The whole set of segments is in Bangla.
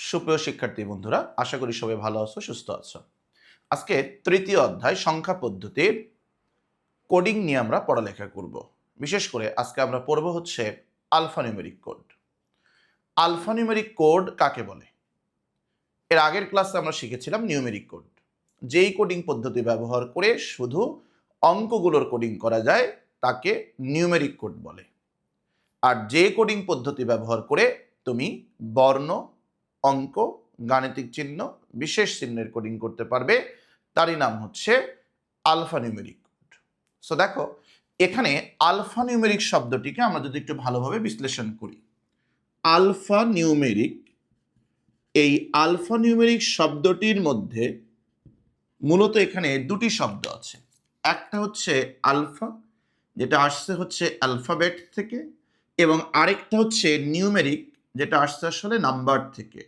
সুপ্রিয় শিক্ষার্থী বন্ধুরা, আশা করি সবাই ভালো আছো, সুস্থ আছো। আজকে তৃতীয় অধ্যায় সংখ্যা পদ্ধতির কোডিং নিয়ে আমরা পড়ালেখা করব। বিশেষ করে আজকে আমরা পড়ব হচ্ছে আলফানিউমেরিক কোড। আলফানিউমেরিক কোড কাকে বলে? এর আগের ক্লাসে আমরা শিখেছিলাম নিউমেরিক কোড। যেই কোডিং পদ্ধতি ব্যবহার করে শুধু অঙ্কগুলোর কোডিং করা যায় তাকে নিউমেরিক কোড বলে। আর যে কোডিং পদ্ধতি ব্যবহার করে তুমি বর্ণ, অঙ্ক, গাণিতিক চিহ্ন, বিশেষ চিহ্নের কোডিং করতে পারবে তারই নাম হচ্ছে আলফানিউমেরিক কোড। সো দেখো, এখানে আলফানিউমেরিক শব্দটিকে আমরা যদি একটু ভালোভাবে বিশ্লেষণ করি, আলফানিউমেরিক, এই আলফানিউমেরিক শব্দটির মধ্যে মূলত এখানে দুটি শব্দ আছে। একটা হচ্ছে আলফা, যেটা আসছে হচ্ছে অ্যালফাবেট থেকে, এবং আরেকটা হচ্ছে নিউমেরিক, যেটা আসছে আসলে নাম্বার থেকে।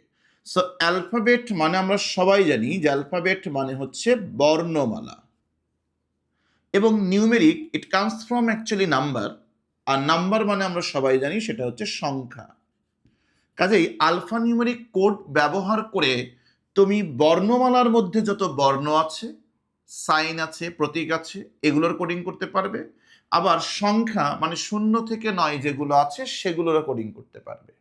সো অ্যালফাবেট মানে আমরা সবাই জানি যে অ্যালফাবেট মানে হচ্ছে বর্ণমালা, এবং numeric it comes from actually number, আর নাম্বার মানে আমরা সবাই জানি সেটা হচ্ছে সংখ্যা। কাজেই আলফানিউমেরিক কোড ব্যবহার করে তুমি বর্ণমালার মধ্যে যত বর্ণ আছে, সাইন আছে, প্রতীক আছে, এগুলোর কোডিং করতে পারবে। আবার সংখ্যা মানে 0 থেকে 9 যেগুলো আছে সেগুলোরও কোডিং করতে পারবে।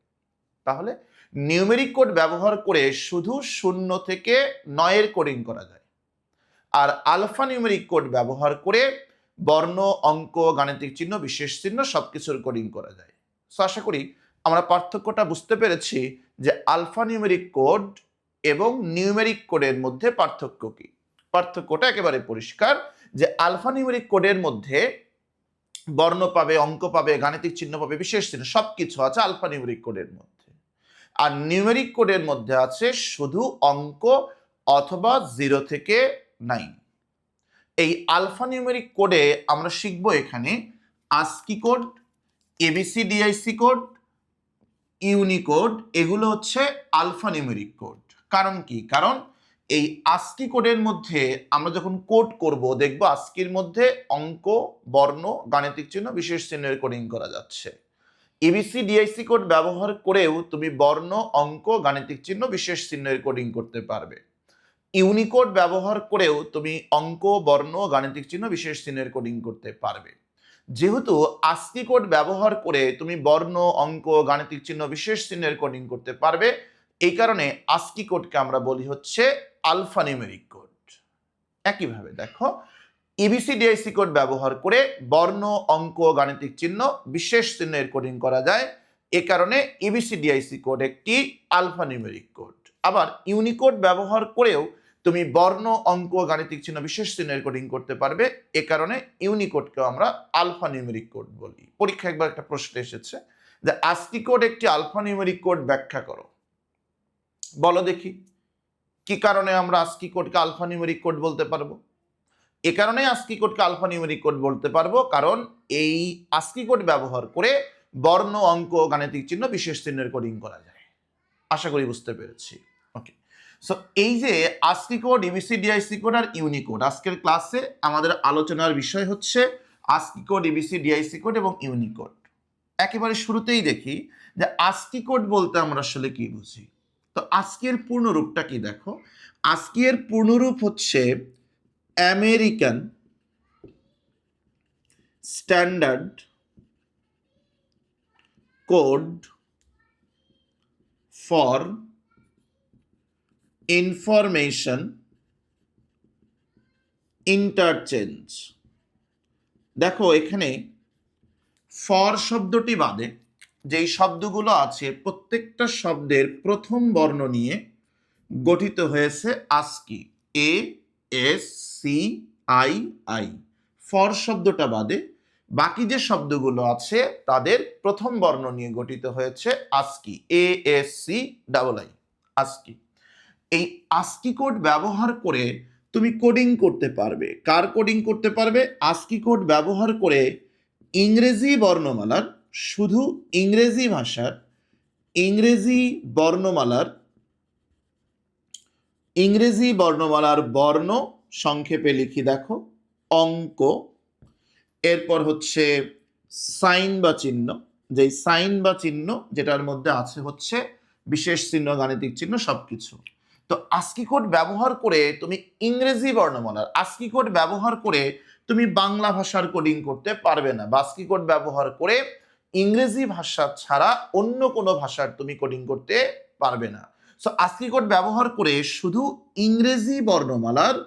তাহলে নিউমেরিক কোড ব্যবহার করে শুধু 0 থেকে 9 এর কোডিং করা যায়, আর আলফা নিউমেরিক কোড ব্যবহার করে বর্ণ, অঙ্ক, গাণিতিক চিহ্ন, বিশেষ চিহ্ন সবকিছুর কোডিং করা যায়। সো আশা করি আমরা পার্থক্যটা বুঝতে পেরেছি যে আলফা নিউমেরিক কোড এবং নিউমেরিক কোডের মধ্যে পার্থক্য কি। পার্থক্যটা একেবারে পরিষ্কার যে আলফা নিউমেরিক কোডের মধ্যে বর্ণ পাবে, অঙ্ক পাবে, গাণিতিক চিহ্ন পাবে, বিশেষ চিহ্ন সবকিছু আছে আলফা নিউমেরিক কোডের মধ্যে। আর নিউমেরিক কোডের মধ্যে আছে শুধু অঙ্ক অথবা 0 থেকে 9। এই আলফা নিউমেরিক কোডে আমরা শিখব এখানে আস্কি কোড, এবিসিডিআইসি কোড, ইউনিকোড, এগুলো হচ্ছে আলফা নিউমেরিক কোড। কারণ কি? কারণ এই আস্কি কোডের মধ্যে আমরা যখন কোড করব দেখব আস্কির মধ্যে অঙ্ক, বর্ণ, গাণিতিক চিহ্ন, বিশেষ চিহ্নের কোডিং করা যাচ্ছে। এবিসিডিআইসি কোড ব্যবহার করেও তুমি বর্ণ, অঙ্ক, গাণিতিক চিহ্ন, বিশেষ চিহ্নের কোডিং করতে পারবে। ইউনিকোড ব্যবহার করেও তুমি অঙ্ক, বর্ণ, গাণিতিক চিহ্ন, বিশেষ চিহ্নের কোডিং করতে পারবে। যেহেতু আস্কি কোড ব্যবহার করে তুমি বর্ণ, অঙ্ক, গাণিতিক চিহ্ন, বিশেষ চিহ্নের কোডিং করতে পারবে, এই কারণে আস্কি কোডকে আমরা বলি হচ্ছে আলফানিউমেরিক কোড। একইভাবে দেখো, এবিসিডিআইসি কোড ব্যবহার করে বর্ণ, অঙ্ক, গাণিতিক চিহ্ন, বিশেষ চিহ্নের কোডিং করা যায়, এ কারণে এবিসিডিআইসি কোড একটি আলফানিউমেরিক কোড। আবার ইউনিকোড ব্যবহার করেও তুমি বর্ণ, অঙ্ক, গাণিতিক চিহ্ন, বিশেষ চিহ্নের কোডিং করতে পারবে, এ কারণে ইউনিকোডকেও আমরা আলফানিউমেরিক কোড বলি। পরীক্ষা একবার একটা প্রশ্ন এসেছে যে আস্কি কোড একটি আলফানিউমেরিক কোড, ব্যাখ্যা করো। বলো দেখি কি কারণে আমরা আস্কি কোডকে আলফানিউমেরিক কোড বলতে পারবো? এ কারণে আস্কি কোডকে আলফানিউমেরিক কোড বলতে পারবো কারণ এই আস্কি কোড ব্যবহার করে বর্ণ, অঙ্ক, গাণিতিক চিহ্ন, বিশেষ চিহ্নের কোডিং করা যায়। আশা করি বুঝতে পেরেছি। ওকে, সো এই যে আস্কি কোড, এবিসিডিআইসি কোড আর ইউনিকোড, আজকের ক্লাসে আমাদের আলোচনার বিষয় হচ্ছে আস্কি কোড, এবিসিডিআইসি কোড এবং ইউনিকোড। একেবারে শুরুতেই দেখি যে আস্কি কোড বলতে আমরা আসলে কি বুঝি। তো আস্কির পূর্ণরূপটা কি দেখো, আস্কির পূর্ণরূপ হচ্ছে American standard code for information interchange. দেখো এখানে ফর শব্দটি বাদে যেই শব্দগুলো আছে প্রত্যেকটা শব্দের প্রথম বর্ণ নিয়ে গঠিত হয়েছে ASCII, A S C I I. For শব্দটা বাদে বাকি যে শব্দগুলো আছে তাদের প্রথম বর্ণ নিয়ে গঠিত হয়েছে ASCII, A S C double I, ASCII. এই আস্কি কোড ব্যবহার করে তুমি কোডিং করতে পারবে। কার কোডিং করতে পারবে? আস্কি কোড ব্যবহার করে ইংরেজি বর্ণমালার, শুধু ইংরেজি ভাষার ইংরেজি বর্ণমালার বর্ণ, সংক্ষেপে লিখি দেখো অঙ্ক, এরপর হচ্ছে সাইন বা চিহ্ন, যেই সাইন বা চিহ্ন যেটার মধ্যে আছে হচ্ছে বিশেষ চিহ্ন, গাণিতিক চিহ্ন সবকিছু। তো ASCII কোড ব্যবহার করে তুমি ইংরেজি বর্ণমালার ASCII কোড ব্যবহার করে তুমি বাংলা ভাষার কোডিং করতে পারবে না, বা ASCII কোড ব্যবহার করে ইংরেজি ভাষা ছাড়া অন্য কোনো ভাষার তুমি কোডিং করতে পারবে না। সো ASCII কোড ব্যবহার করে শুধু ইংরেজি বর্ণমালার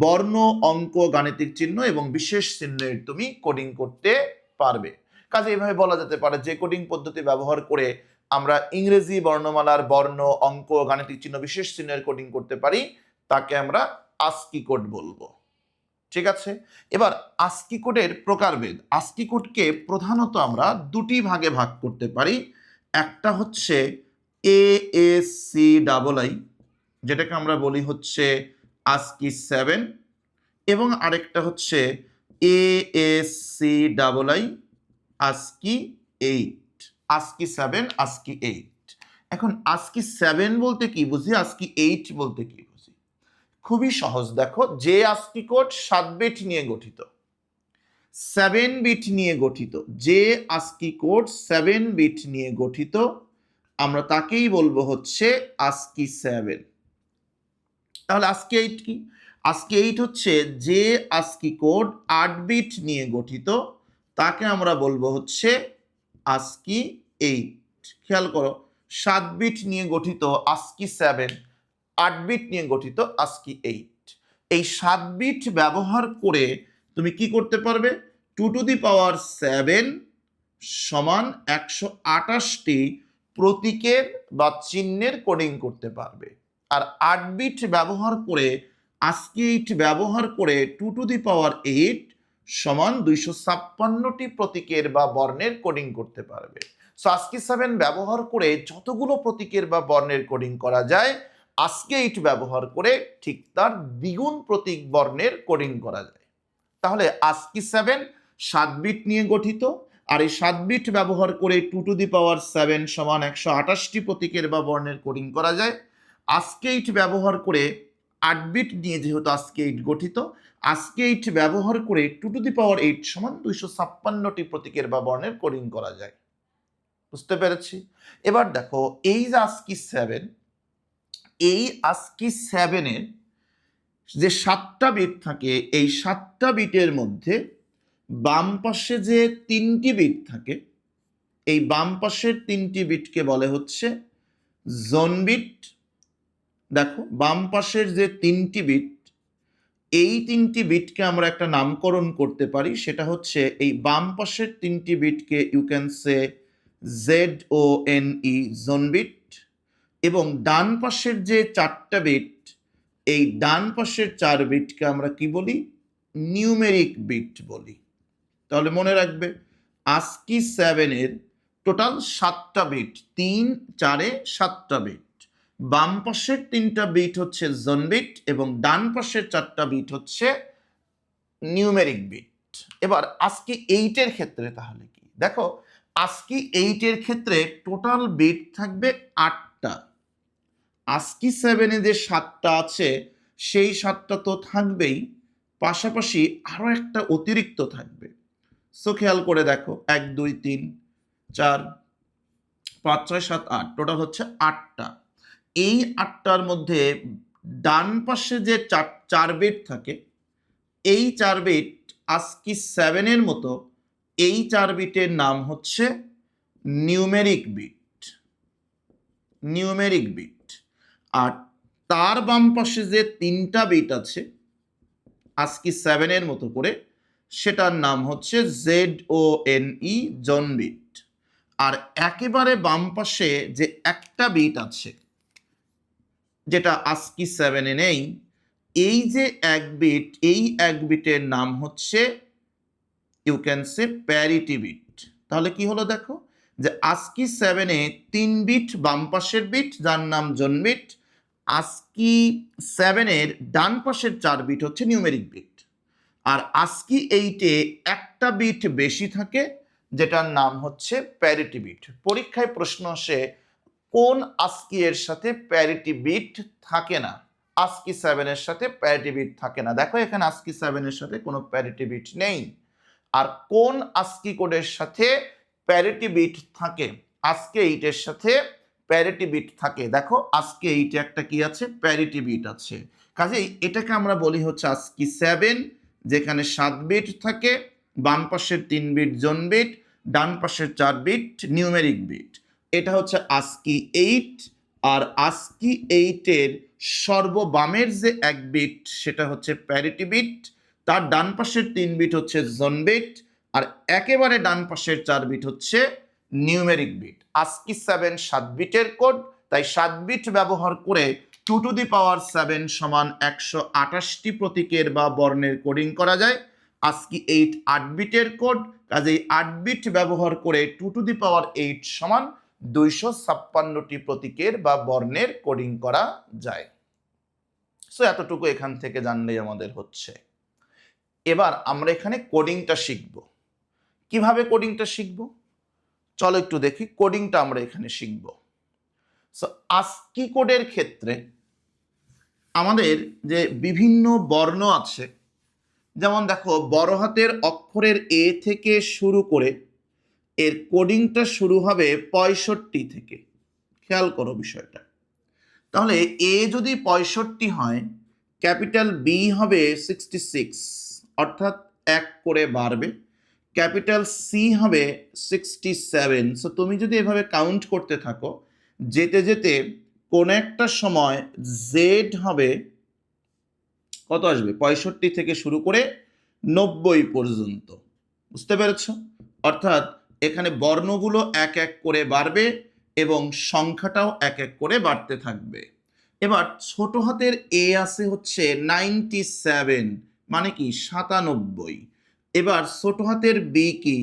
বর্ণ, অঙ্ক, গাণিতিক চিহ্ন এবং বিশেষ চিহ্নের তুমি কোডিং করতে পারবে। কাজে এইভাবে বলা যেতে পারে যে কোডিং পদ্ধতি ব্যবহার করে আমরা ইংরেজি বর্ণমালার বর্ণ, অঙ্ক, গাণিতিক চিহ্ন, বিশেষ চিহ্নের কোডিং করতে পারি তাকে আমরা ASCII কোড বলবো। ঠিক আছে, এবার ASCII কোডের প্রকারভেদ। ASCII কোডকে প্রধানত আমরা দুটি ভাগে ভাগ করতে পারি। একটা হচ্ছে ASCII, যেটাকে আমরা বলি হচ্ছে ASCII 7, এবং আরেকটা হচ্ছে ASCII ASCII 8, ASCII 7, ASCII 8। এখন ASCII 7 বলতে কি বুঝি, ASCII 8 বলতে কি বুঝি? খুবই সহজ। দেখো, যে ASCII কোড 7 বিট নিয়ে গঠিত, 7 বিট নিয়ে গঠিত, যে ASCII কোড 7 বিট নিয়ে গঠিত, আমরা তাকেই বলবো হচ্ছে ASCII 7। তাহলে ASCII 8 কি? ASCII 8 হচ্ছে যে ASCII কোড 8 বিট নিয়ে গঠিত, তাকে আমরা বলবো হচ্ছে ASCII 8। খেয়াল করো, 7 বিট নিয়ে গঠিত ASCII 7, 8 বিট নিয়ে গঠিত ASCII 8। এই 7 বিট ব্যবহার করে তুমি কি করতে পারবে? 2⁻7 সমান 128টি প্রতীকের বা চিহ্নের কোডিং করতে পারবে। আর 8 বিট ব্যবহার করে ASCII 8 ব্যবহার করে 2⁸ সমান 256টি প্রতীকের বা বর্ণের কোডিং করতে পারবে। সো ASCII 7 ব্যবহার করে যতগুলো প্রতীকের বা বর্ণের কোডিং করা যায়, ASCII 8 ব্যবহার করে ঠিক তার দ্বিগুণ প্রতীক বর্ণের কোডিং করা যায়। তাহলে ASCII 7 7 বিট নিয়ে গঠিত, আর এই 7 বিট ব্যবহার করে 2⁻7 সমান 128টি প্রতীকের বা বর্ণের কোডিং করা যায়। ASCII 8 ব্যবহার করে 8 বিট নিয়ে যেহেতু ASCII 8 গঠিত, ASCII 8 ব্যবহার করে 2⁸ সমান 256টি প্রতীকের বা বর্ণের কোডিং করা যায়। বুঝতে পেরেছি? এবার দেখো, এই যে ASCII 7, এই ASCII 7-এর যে 7টা বিট থাকে, এই 7টা বিটের মধ্যে বাম পাশে যে 3টি বিট থাকে, এই বাম পাশের 3টি বিটকে বলে হচ্ছে জোন বিট। দেখো, বাম পাশের যে 3টি বিট, এই 3টি বিটকে আমরা একটা নামকরণ করতে পারি, সেটা হচ্ছে এই বাম পাশের 3টি বিটকে you can say ZONE, zone bit, এবং ডান পাশের যে 4টা বিট, এই ডান পাশের 4 বিটকে আমরা কি বলি? নিউমেরিক বিট বলি। তাহলে মনে রাখবে, ASCII 7-এর টোটাল 7টা বিট, 3 4-এ 7টা বিট। বাম পাশের 3টা বিট হচ্ছে জোন বিট এবং ডান পাশের 4টা বিট হচ্ছে নিউমেরিক বিট। এবার ASCII 8-এর ক্ষেত্রে তাহলে কি? দেখো, ASCII 8-এর ক্ষেত্রে টোটাল বিট থাকবে 8টা। ASCII 7-এ যে 7টা আছে, সেই 7টা তো থাকবেই, পাশাপাশি আরো একটা অতিরিক্ত থাকবে। সো খেয়াল করে দেখো, 1 2 3 4 5 6 7 8, টোটাল হচ্ছে 8টা। এই 8টার মধ্যে ডান পাশে যে 4 বিট থাকে, এই 4 বিট ASCII 7-এর মতো, এই 4 বিটের নাম হচ্ছে নিউমেরিক বিট। Numeric bit. আর তার বাম পাশে যে 3টা বিট আছে ASCII 7-এর মতো করে, সেটার নাম হচ্ছে ZONE, জোন বিট। আর একেবারে বাম পাশে যে একটা বিট আছে, যেটা ASCII 7-এ নেই, এই যে এক বিট, এই এক বিটের নাম হচ্ছে you can say parity bit. তাহলে কি হলো দেখো, যে ASCII 7-এ 3 বিট বাম পাশের বিট, যার নাম জোন বিট। ASCII 7-এর ডান পাশের 4 বিট হচ্ছে নিউমেরিক বিট। আর ASCII 8-এ একটা বিট বেশি থাকে, যেটার নাম হচ্ছে প্যারিটি বিট। পরীক্ষায় প্রশ্ন আসে, কোন ASCII এর সাথে প্যারিটি বিট থাকে না? ASCII 7-এর সাথে প্যারিটি বিট থাকে না। দেখো, এখানে ASCII 7-এর সাথে কোনো প্যারিটি বিট নেই। আর কোন ASCII কোডের সাথে প্যারিটি বিট থাকে? ASCII 8-এর সাথে প্যারিটি বিট থাকে। দেখো আজকে এইটা একটা কি আছে, প্যারিটি বিট আছে। কাজেই এটাকে আমরা বলি হচ্ছে আজকি 7, যেখানে 7 বিট থাকে, বাম পাশের 3 বিট জোন বিট, ডান পাশের 4 বিট নিউমেরিক বিট। এটা হচ্ছে আজকি 8, আর আজকি 8-এর সর্ববামের যে 1 বিট সেটা হচ্ছে প্যারিটি বিট, তার ডান পাশের 3 বিট হচ্ছে জোন বিট, আর একেবারে ডান পাশের 4 বিট হচ্ছে নিউমেরিক বিট। আজকি 7 7 বিটের কোড, তাই 7 বিট ব্যবহার করে 2 টু দি পাওয়ার 7 সমান 128টি প্রতীকের বা বর্ণের কোডিং করা যায়। আজকি 8 8 বিটের কোড, কাজেই 8 বিট ব্যবহার করে 2 টু দি পাওয়ার 8 সমান 256টি প্রতীকের বা বর্ণের কোডিং করা যায়। সো এতটুকু এখান থেকে জানলেই আমাদের হচ্ছে। এবার আমরা এখানে কোডিংটা শিখব। কিভাবে কোডিংটা শিখব চলো একটু দেখি। কোডিংটা আমরা এখানে শিখব। সো আস্কি কোডের ক্ষেত্রে আমাদের যে বিভিন্ন বর্ণ আছে, যেমন দেখো বড় হাতের অক্ষরের এ থেকে শুরু করে এর কোডিংটা শুরু হবে 65 থেকে। খেয়াল করো বিষয়টা। তাহলে এ যদি 65 হয়, ক্যাপিটাল বি হবে 66, অর্থাৎ 1 করে বাড়বে। ক্যাপিটাল সি হবে 67। সো তুমি যদি এভাবে কাউন্ট করতে থাকো, যেতে যেতে কোন একটা সময় জেড হবে কত আসবে, 65 থেকে শুরু করে 90 পর্যন্ত। বুঝতে পেরেছ? অর্থাৎ এখানে বর্ণগুলো এক এক করে বাড়বে এবং সংখ্যাটাও এক এক করে বাড়তে থাকবে। এবার ছোট হাতের এ আছে হচ্ছে 97, মানে কি 97। এবার ছোট হাতের বি কি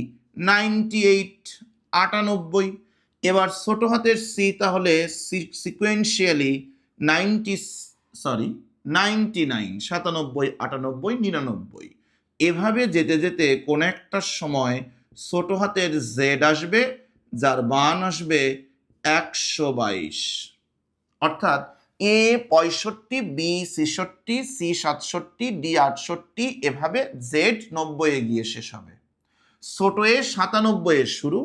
98, 98। এবার ছোট হাতের সি তাহলে সিকোয়েন্সিয়ালি 99, 97, 98, 99। এভাবে যেতে যেতে কোন একটা সময় ছোট হাতের জেড আসবে, যার মান আসবে 122। অর্থাৎ এ 65, বি 66, সি 67, ডি 68, এভাবে জেড 90 গিয়ে শেষ হবে। ছোট এ 97 শুরু,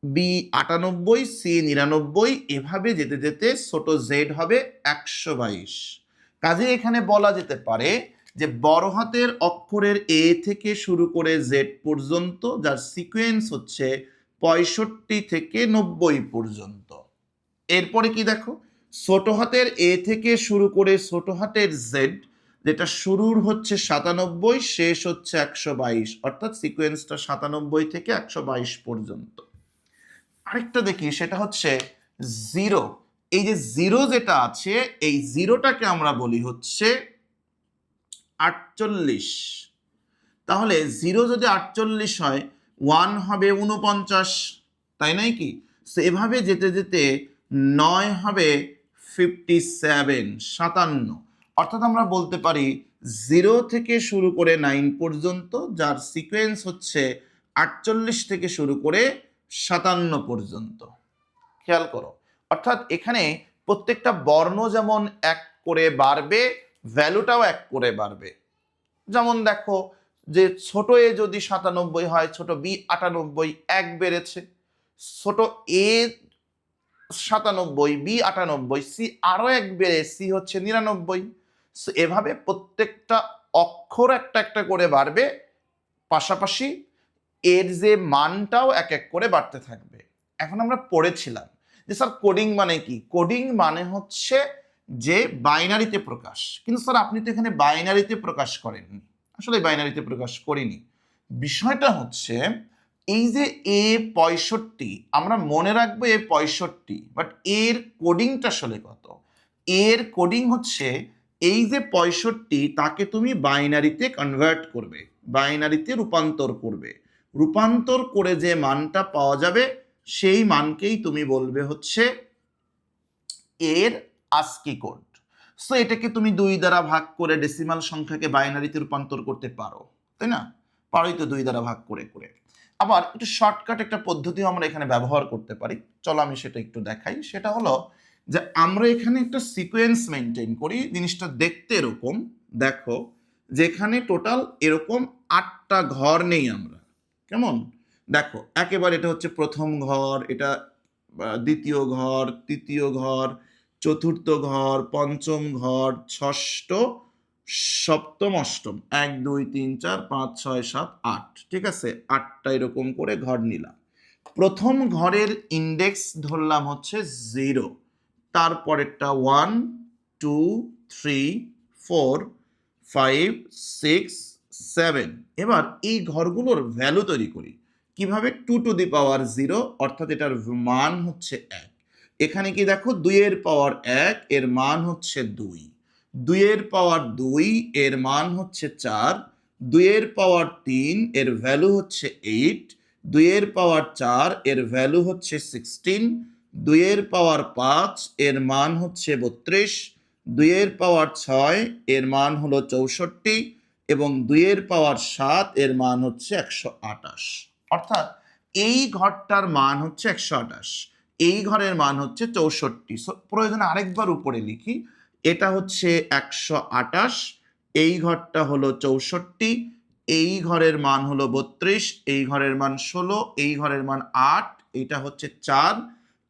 বি 98, সি 99, এভাবে যেতে যেতে ছোট জেড হবে 122। কাজে এখানে বলা যেতে পারে যে বড় হাতের অক্ষরের এ থেকে শুরু করে জেড পর্যন্ত, যার সিকোয়েন্স হচ্ছে 65 থেকে 90 পর্যন্ত। এরপরে কি দেখো, ছোট হাতের এ থেকে শুরু করে ছোট হাতের জেড, যেটা শুরুর হচ্ছে 97, শেষ হচ্ছে 122, অর্থাৎ সিকোয়েন্সটা 97 থেকে 122 পর্যন্ত। আরেকটা দেখি, সেটা হচ্ছে জিরো। এই যে জিরো যেটা আছে, এই জিরোটাকে আমরা বলি হচ্ছে 48। তাহলে জিরো যদি 48 হয়, 1 হবে 49, তাই নয় কি? এভাবে যেতে যেতে 9 হবে 57, 57। অর্থাৎ আমরা বলতে পারি 0 থেকে শুরু করে 9 পর্যন্ত, যার সিকোয়েন্স হচ্ছে 48 থেকে শুরু করে 57 পর্যন্ত। খেয়াল করো, অর্থাৎ এখানে প্রত্যেকটা বর্ণ যেমন 1 করে বাড়বে, ভ্যালুটাও 1 করে বাড়বে। যেমন দেখো যে ছোট এ যদি 97 হয়, ছোট বি 98, 1 বেড়েছে। ছোট এ 97, বি 98, সি আরো 1 বেড়ে সি হচ্ছে 99। এভাবে প্রত্যেকটা অক্ষর একটা একটা করে বাড়বে, পাশাপাশি এর যে মানটাও এক এক করে বাড়তে থাকবে। এখন আমরা পড়েছিলাম যে স্যার কোডিং মানে কি? কোডিং মানে হচ্ছে যে বাইনারিতে প্রকাশ। কিন্তু স্যার আপনি তো এখানে বাইনারিতে প্রকাশ করেননি। আসলে বাইনারিতে প্রকাশ করিনি। বিষয়টা হচ্ছে এই যে এ 65, আমরা মনে রাখবো এ 65, বাট এর কোডিংটা আসলে কত? এর কোডিং হচ্ছে এই যে 65, তাকে তুমি বাইনারিতে কনভার্ট করবে, বাইনারিতে রূপান্তর করবে। রূপান্তর করে যে মানটা পাওয়া যাবে, সেই মানকেই তুমি বলবে হচ্ছে এর আস্কি কোড। সো এটাকে তুমি 2 দ্বারা ভাগ করে ডেসিমাল সংখ্যাকে বাইনারিতে রূপান্তর করতে পারো, তাই না? পারোই তো 2 দ্বারা ভাগ করে করে। আবার একটু শর্টকাট একটা পদ্ধতিও আমরা এখানে ব্যবহার করতে পারি। চলো আমি সেটা একটু দেখাই। সেটা হলো যে আমরা এখানে একটা সিকোয়েন্স মেনটেন করি। জিনিসটা দেখতে এরকম, দেখো যেখানে টোটাল এরকম 8টা ঘর নেই আমরা। কেমন? দেখো একেবারে এটা হচ্ছে প্রথম ঘর, এটা দ্বিতীয় ঘর, তৃতীয় ঘর, চতুর্থ ঘর, পঞ্চম ঘর, ষষ্ঠ, সপ্তম, অষ্টম, 1 2 3 4 5 6 7 8, ঠিক আছে, 8টা এরকম করে ঘর নিলাম। প্রথম ঘরের ইন্ডেক্স ধরলাম হচ্ছে 0, তারপরেরটা 1 2 3 4 5 6 7। এবার এই ঘরগুলোর ভ্যালু তৈরি করি কিভাবে? 2 টু দি পাওয়ার 0, অর্থাৎ এটার মান হচ্ছে 1। এখানে কি দেখো, 2 এর পাওয়ার 1 এর মান হচ্ছে 2, 2 এর পাওয়ার 2 এর মান হচ্ছে 4, 2 এর পাওয়ার 3 এর ভ্যালু হচ্ছে 8, 2 এর পাওয়ার 4 এর ভ্যালু হচ্ছে 16, 2 এর পাওয়ার 5 এর মান হচ্ছে 32, 2 এর পাওয়ার 6 এর মান হলো 64 এবং 2 এর পাওয়ার 7 এর মান হচ্ছে 128। অর্থাৎ এই ঘরটার মান হচ্ছে 128, এই ঘরের মান হচ্ছে 64। প্রয়োজনে আরেকবার উপরে লিখি, এটা হচ্ছে 128, এই ঘরটা হলো 64, এই ঘরের মান হলো 32, এই ঘরের মান 16, এই ঘরের মান 8, এইটা হচ্ছে 4,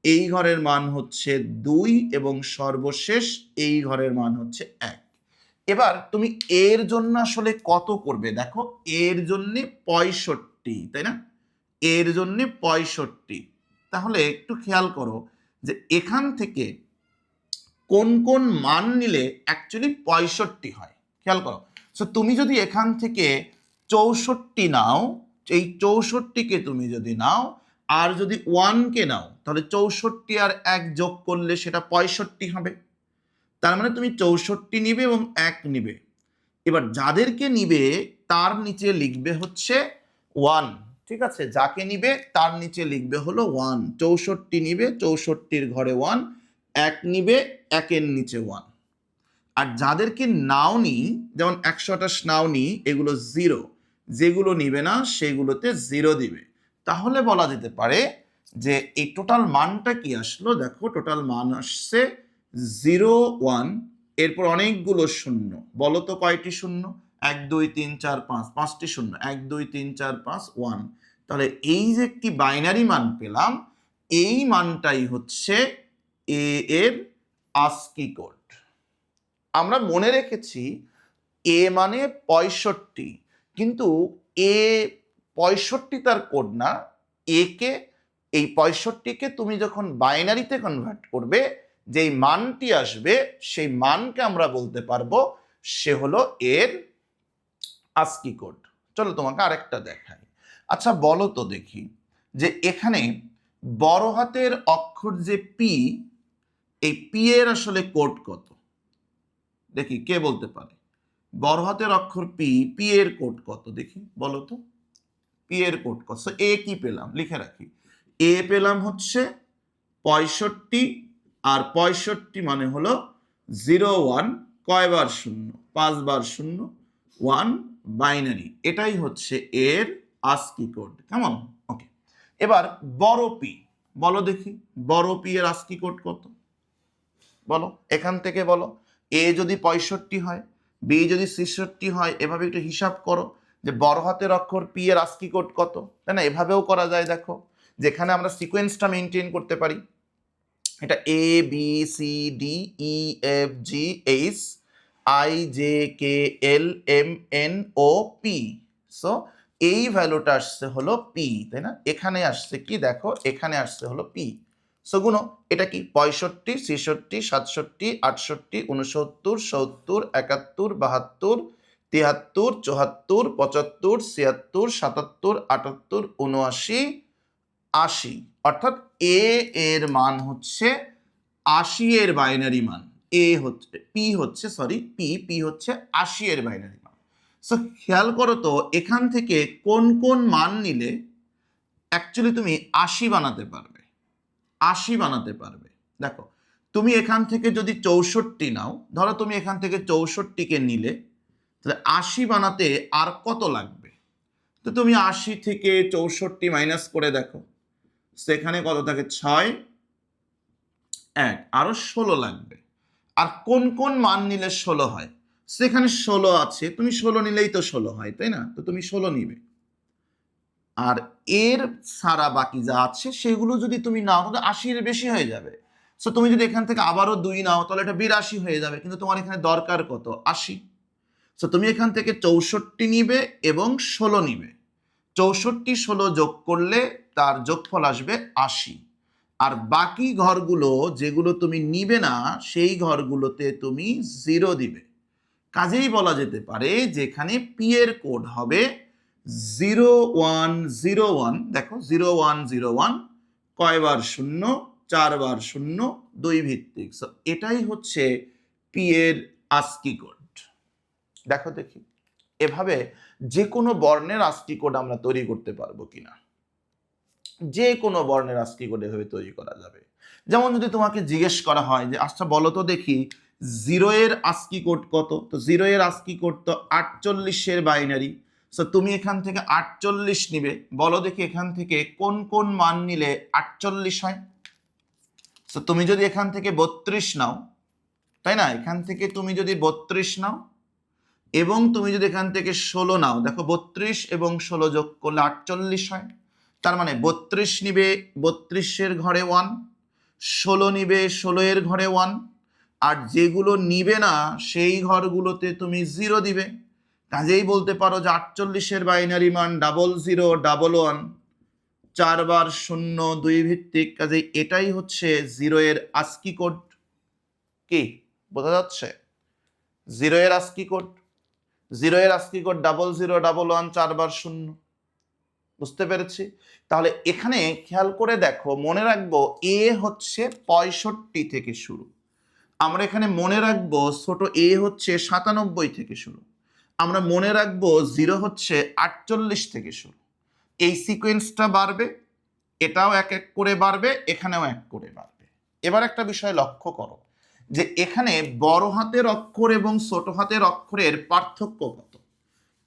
এই ঘরের মান হচ্ছে 2 এবং সর্বশেষ এই ঘরের মান হচ্ছে 1। এবার তুমি এর জন্য আসলে কত করবে দেখো, এর জন্য 65, তাই না? এর জন্য 65। তাহলে একটু খেয়াল করো যে এখান থেকে কোন কোন মান নিলে অ্যাকচুয়ালি 65 হয়, খেয়াল করো। সো তুমি যদি এখান থেকে 64 নাও, এই 64কে তুমি যদি নাও আর যদি 1কে নাও, তাহলে 64 আর 1 যোগ করলে সেটা 65 হবে। তার মানে তুমি 64 নিবে এবং 1 নিবে। এবার যাদেরকে নিবে তার নিচে লিখবে হচ্ছে 1, ঠিক আছে, যাকে নিবে তার নিচে লিখবে হলো 1। 64 নিবে, 64-র ঘরে 1, 1 নিবে, 1-এর নিচে 1। আর যাদেরকে নাও নি, যেমন 128 নাও নি, এগুলো 0, যেগুলো নিবে না সেগুলোতে 0 দিবে। তাহলে বলা যেতে পারে যে এই টোটাল মানটা কি আসলো, দেখো টোটাল মান আসছে 0 1, এরপর অনেকগুলো শূন্য, বলো তো কয়টি শূন্য? 1 2 3 4 5, 5টি শূন্য, 1 2 3 4 5 1। তাহলে এই যে একটি বাইনারি মান পেলাম, এই মানটাই হচ্ছে এ এর আস্কি কোড। আমরা মনে রেখেছি এ মানে 65, কিন্তু এ 65 তার কোড না। একে, এই 65কে তুমি যখন বাইনারিতে কনভার্ট করবে, যেই মানটি আসবে সেই মানকে আমরা বলতে পারবো সে হলো এর আস্কি কোড। চলো তোমাকে আরেকটা দেখাই। আচ্ছা বলো তো দেখি যে এখানে বড় হাতের অক্ষর যে পি, এই পি এর আসলে কোড কত? দেখি কে বলতে পারে। বড় হাতের অক্ষর পি, পি এর কোড কত দেখি, বলো তো পি এর কোড কত? এ কি পেলাম, লিখে রাখি। এ পেলাম হচ্ছে 65, আর 65 মানে হলো 0 1, কয়বার শূন্য? 5 বার শূন্য, 1 বাইনারি। এটাই হচ্ছে এর আস্কি কোড, কেমন? ওকে। এবার বড় পি, বলো দেখি বড় পি এর আস্কি কোড কত, বলো এখান থেকে বলো। এ যদি 65 হয়, বি যদি 66 হয়, এভাবে একটু হিসাব করো যে বড় হাতের অক্ষর পি এর আস্কি কোড কত, তাই না? এভাবেও করা যায়, দেখো যেখানে আমরা সিকোয়েন্সটা মেনটেন করতে পারি। এটা A B C D E F G H I J K L M N O P. So এই ভ্যালুটা আসছে হলো পি, তাই না? এখানে আসছে কি দেখো, এখানে আসছে হলো পি। সো গুণ, এটা কি 65 66 67 68 69 70 71 72 73 74 75 76 77 78 79 80। অর্থাৎ এ এর মান হচ্ছে 80 এর বাইনারি মান। এ হচ্ছে পি হচ্ছে, সরি পি হচ্ছে 80 এর বাইনারি মান। সো খেয়াল করো তো এখান থেকে কোন কোন মান নিলে অ্যাকচুয়ালি তুমি 80 বানাতে পারবে, 80 বানাতে পারবে। দেখো তুমি এখান থেকে যদি 64 নাও, ধরো তুমি এখান থেকে 64কে নিলে, তাহলে 80 বানাতে আর কত লাগবে? তো তুমি 80 থেকে 64 মাইনাস করে দেখো, সেখানে কত থাকে? 6 1, আরো 16 লাগবে। আর কোন কোন মান নিলে 16 হয়? সেখানে 16 আছে, তুমি 16 নিলেই তো 16 হয়, তাই না? তো তুমি 16 নিবে। আর এর ছাড়া বাকি যা আছে সেগুলো যদি তুমি নাও তাহলে 80-এর বেশি হয়ে যাবে। সো তুমি যদি এখান থেকে আবারও 2 নাও তাহলে এটা 82 হয়ে যাবে, কিন্তু তোমার এখানে দরকার কত? 80। সো তুমি এখান থেকে 64 নিবে এবং 16 নিবে। 64-16 যোগ করলে তার যোগফল আসবে 80। আর বাকি ঘরগুলো যেগুলো তুমি নিবে না সেই ঘরগুলোতে তুমি 0 দিবে। কাজেই বলা যেতে পারে যেখানে পি এর কোড হবে 0101। দেখো 0101 কয়বার শূন্য? 4 বার শূন্য, 2 ভিত্তিক। সো এটাই হচ্ছে পি এর আস্কি কোড। দেখো দেখি এভাবে যে কোনো বর্ণের আস্কি কোড আমরা তৈরি করতে পারবো কিনা। যে কোনো বর্ণের আস্কি কোড এভাবে তৈরি করা যাবে। যেমন যদি তোমাকে জিজ্ঞেস করা হয় যে আচ্ছা বলো তো দেখি 0 এর আস্কি কোড কত, তো 0 এর আস্কি কোড তো 48-এর বাইনারি। সো তুমি এখান থেকে 48 নিবে। বলো দেখি এখান থেকে কোন কোন মান নিলে 48 হয়? সো তুমি যদি এখান থেকে 32 নাও, তাই না, এখান থেকে তুমি যদি 32 নাও এবং তুমি যদি এখান থেকে 16 নাও, দেখো 32 এবং 16 যোগ করলে 48 হয়। তার মানে 32 নিবে 32-এর ঘরে 1, 16 নিবে 16-এর ঘরে 1, আর যেগুলো নিবে না সেই ঘরগুলোতে তুমি 0 দিবে। কাজেই বলতে পারো যে 48-এর বাইনারি মান 0011, 4 বার 0, 2 ভিত্তিক। কাজেই এটাই হচ্ছে 0 এর আস্কি কোড। কি বোঝা যাচ্ছে? 0 এর আস্কি কোড 0 এর আস্কি কোড 0011, 4 বার 0। বুঝতে পেরেছি? তাহলে এখানে খেয়াল করে দেখো, মনে রাখবো এ হচ্ছে 65 থেকে শুরু। আমরা এখানে মনে রাখবো ছোট এ হচ্ছে 97 থেকে শুরু। আমরা মনে রাখবো 0 হচ্ছে 48 থেকে শুরু। এই সিকোয়েন্সটা বাড়বে, এটাও এক এক করে বাড়বে, এখানেও এক করে বাড়বে। এবার একটা বিষয় লক্ষ্য করো যে এখানে বড় হাতের অক্ষর এবং ছোট হাতের অক্ষরের পার্থক্য কত।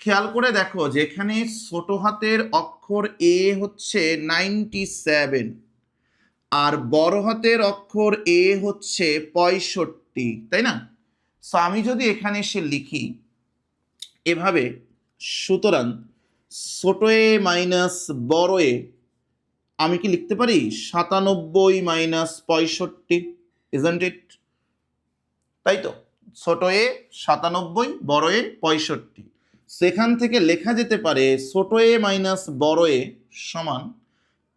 খেয়াল করে দেখো যে এখানে ছোট হাতের অক্ষর এ হচ্ছে 97 আর বড় হাতের অক্ষর এ হচ্ছে 65, তাই না? সো আমি যদি এখানে এসে লিখি এভাবে, সুতরাং ছোট এ মাইনাস বড় এ, আমি কি লিখতে পারি 97 মাইনাস 65, ইজন্ট ইট? তাই তো, ছোট এ 97, বড় এ 65। সেখান থেকে লেখা যেতে পারে ছোট এ মাইনাস বড় এ সমান